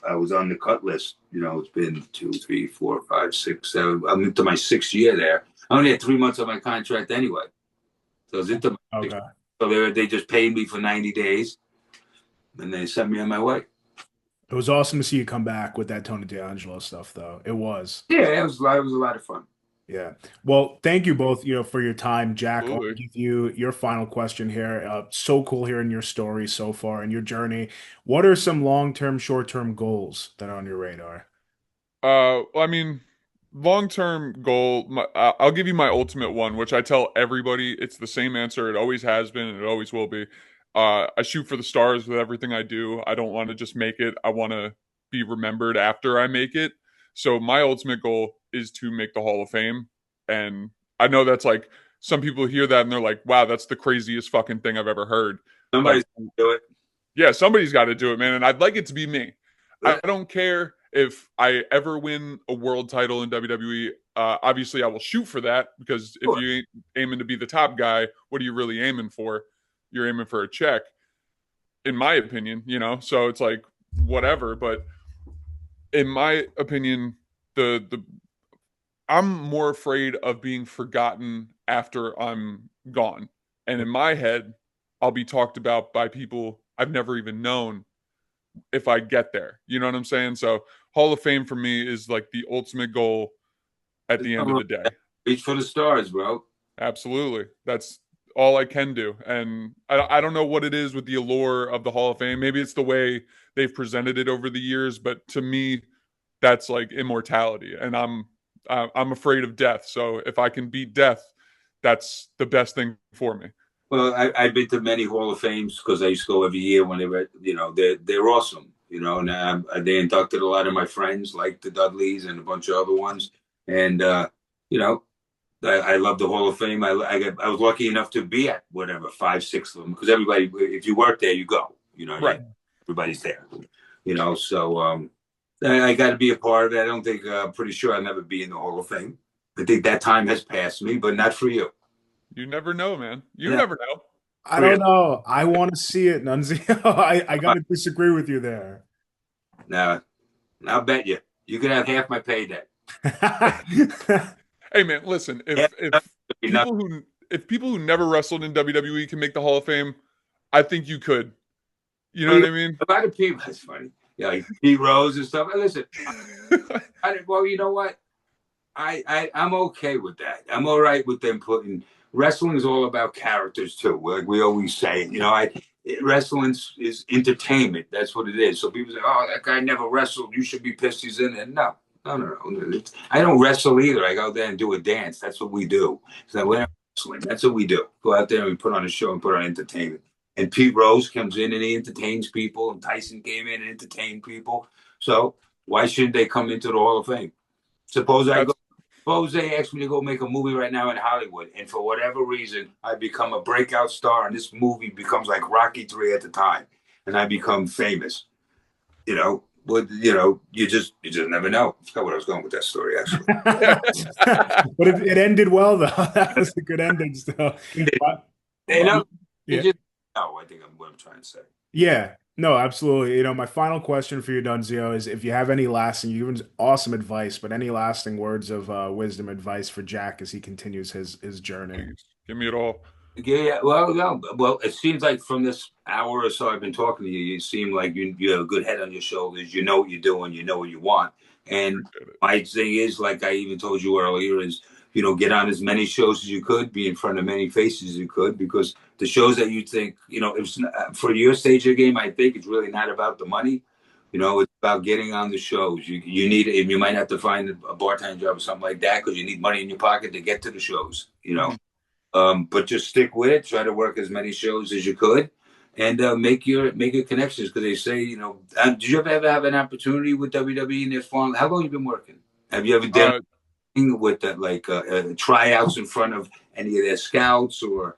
I was on the cut list. It's been 2, 3, 4, 5, 6, 7. I'm into my 6th year there. I only had 3 months on my contract anyway. So I was into my 6th. So they just paid me for 90 days, and they sent me on my way. It was awesome to see you come back with that Tony D'Angelo stuff, though. It was. Yeah, it was a lot of fun. Yeah. Well, thank you both, for your time, Jack. I'll Absolutely. give you your final question here. So cool hearing your story so far and your journey. What are some long-term, short-term goals that are on your radar? Well, I mean, long-term goal, I'll give you my ultimate one, which I tell everybody. It's the same answer. It always has been, and it always will be. I shoot for the stars with everything I do. I don't want to just make it. I want to be remembered after I make it. So my ultimate goal is to make the Hall of Fame. And I know that's like, some people hear that and they're like, wow, that's the craziest fucking thing I've ever heard. Somebody's gonna do it. Yeah, somebody's got to do it, man. And I'd like it to be me. I don't care if I ever win a world title in WWE. Obviously, I will shoot for that, because if you ain't aiming to be the top guy, what are you really aiming for? You're aiming for a check, in my opinion, you know? So it's like, whatever. But in my opinion, I'm more afraid of being forgotten after I'm gone. And in my head, I'll be talked about by people I've never even known if I get there. You know what I'm saying? So Hall of Fame for me is like the ultimate goal at the end of the day. Reach for the stars, bro. Absolutely. That's all I can do. And I don't know what it is with the allure of the Hall of Fame. Maybe it's the way they've presented it over the years, but to me, that's like immortality. And I'm afraid of death. So if I can beat death, that's the best thing for me. Well, I've been to many Hall of Fames because I used to go every year when they were, you know, they're awesome, you know, and they inducted a lot of my friends, like the Dudleys and a bunch of other ones. And, you know, I love the Hall of Fame. I was lucky enough to be at whatever, 5, 6 of them, because everybody, if you work there, you go, you know, right. Everybody's there, you know, so I got to be a part of it. I don't think, pretty sure I'll never be in the Hall of Fame. I think that time has passed me, but not for you. You never know, man. You never know. I don't know. I want to see it, Nunzio. I got to disagree with you there. No, I'll bet you. You could have half my payday. Hey, man, listen. If people who never wrestled in WWE can make the Hall of Fame, I think you could. You know what I mean? A lot of people. That's funny. Yeah, like Pete Rose and stuff. Listen, well, you know what? I'm okay with that. I'm all right with them putting. Wrestling is all about characters too. Like we always say, you know, wrestling is entertainment. That's what it is. So people say, "Oh, that guy never wrestled. You should be pissed he's in it." No. I don't wrestle either. I go there and do a dance. That's what we do. So we're not wrestling. That's what we do. Go out there and we put on a show and put on entertainment. And Pete Rose comes in and he entertains people. And Tyson came in and entertained people. So why shouldn't they come into the Hall of Fame? Suppose they asked me to go make a movie right now in Hollywood, and for whatever reason, I become a breakout star, and this movie becomes like Rocky III at the time, and I become famous. You know, you just never know. I forgot what I was going with that story, actually. But it ended well, though. That was a good ending, still. I think what I'm trying to say. Yeah. No, absolutely. You know, my final question for you, Nunzio, is if you have any lasting, you've given awesome advice, but any lasting words of wisdom, advice for Jack as he continues his journey. Give me it all. Yeah, well, it seems like from this hour or so I've been talking to you, you seem like you have a good head on your shoulders. You know what you're doing. You know what you want. And my thing is, like I even told you earlier, is, you know, get on as many shows as you could, be in front of many faces as you could, because the shows that you think, you know, if for your stage of the game, I think it's really not about the money. You know, it's about getting on the shows. You you might have to find a bartender job or something like that because you need money in your pocket to get to the shows, you know. But just stick with it. Try to work as many shows as you could, and make your connections. Because they say, you know, did you ever have an opportunity with WWE in their farm? How long have you been working? Have you ever done with that, like tryouts in front of any of their scouts or?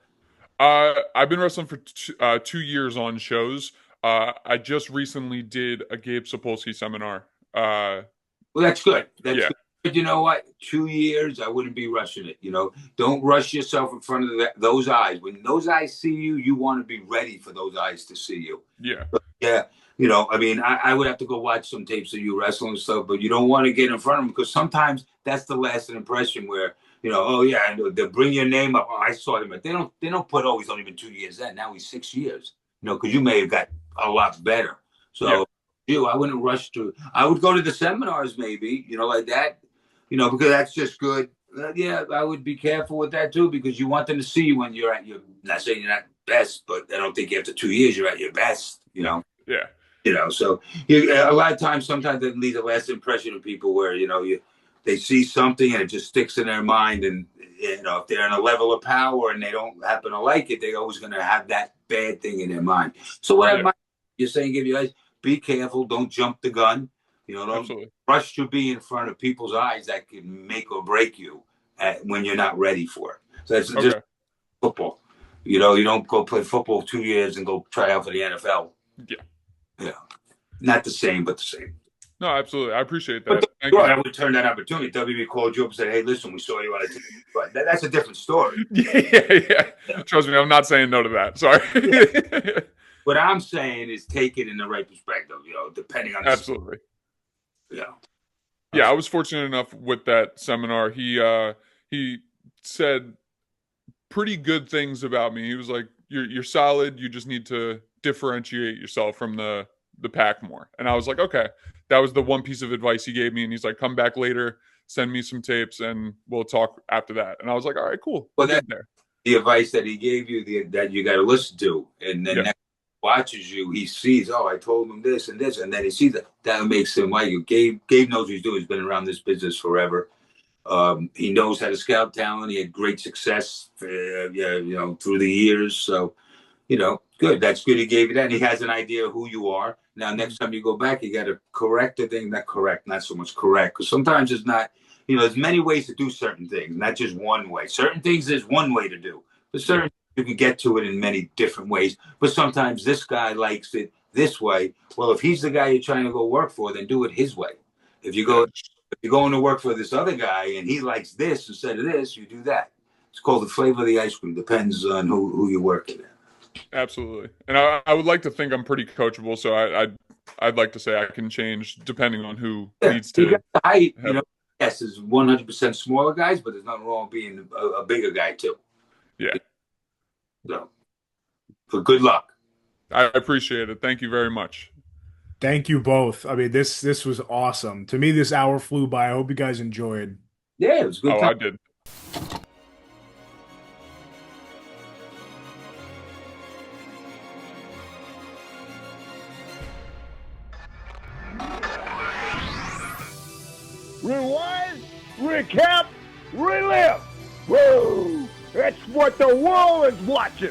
I've been wrestling for 2 years on shows. I just recently did a Gabe Sapolsky seminar. Well, that's good. That's good. But you know what? 2 years, I wouldn't be rushing it. You know, don't rush yourself in front of those eyes. When those eyes see you, you want to be ready for those eyes to see you. Yeah. But yeah. You know, I mean, I would have to go watch some tapes of you wrestling and stuff, but you don't want to get in front of them because sometimes that's the lasting impression where, you know, oh yeah, they'll bring your name up. Oh, I saw him. They don't put, oh, he's only been 2 years in. Now he's 6 years. You know, because you may have got a lot better. So, I wouldn't rush to. I would go to the seminars maybe, you know, like that. You know, because that's just good. I would be careful with that too, because you want them to see you when you're at your. Not saying you're not best, but I don't think after 2 years you're at your best. You know. You know, so a lot of times, sometimes that leaves a last impression of people where, you know, they see something and it just sticks in their mind. And, you know, if they're in a level of power and they don't happen to like it, they're always going to have that bad thing in their mind. So what you're saying, give you guys, be careful. Don't jump the gun. You know, don't rush to be in front of people's eyes that can make or break you when you're not ready for it. So that's just football. You know, you don't go play football 2 years and go try out for the NFL. Yeah. Not the same, but the same. No, absolutely. I appreciate that. I would turn that opportunity. WB called you up and said, "Hey, listen, we saw you on a team." But that's a different story. Yeah. Trust me, I'm not saying no to that. Sorry. What I'm saying is take it in the right perspective, you know, depending on absolutely. Yeah. Yeah, I was fortunate enough with that seminar. He said pretty good things about me. He was like, "You're solid. You just need to differentiate yourself from the pack more." And I was like, "Okay." That was the one piece of advice he gave me. And he's like, "Come back later, send me some tapes, and we'll talk after that." And I was like, "All right, cool." Well, that's the advice that he gave you that you got to listen to, and then next watches you, he sees, "Oh, I told him this and this," and then he sees that makes him like you. Gabe knows what he's doing. He's been around this business forever. He knows how to scout talent. He had great success, you know, through the years. So, you know, good. That's good. He gave you that. And he has an idea of who you are. Now, next time you go back, you got to correct the thing. Not so much correct, because sometimes it's not. You know, there's many ways to do certain things, not just one way. Certain things there's one way to do, but certain you can get to it in many different ways. But sometimes this guy likes it this way. Well, if he's the guy you're trying to go work for, then do it his way. If you're going to work for this other guy and he likes this instead of this, you do that. It's called the flavor of the ice cream. Depends on who you're working with. Absolutely. And I would like to think I'm pretty coachable, so I'd like to say I can change depending on who needs to. You got the height, you know. Yes, there's 100% smaller guys, but there's nothing wrong being a bigger guy too. Yeah. So, but good luck. I appreciate it. Thank you very much. Thank you both. I mean, this was awesome. To me, this hour flew by. I hope you guys enjoyed. Yeah, it was good. I did. Rewind, recap, relive. Woo! That's what the world is watching.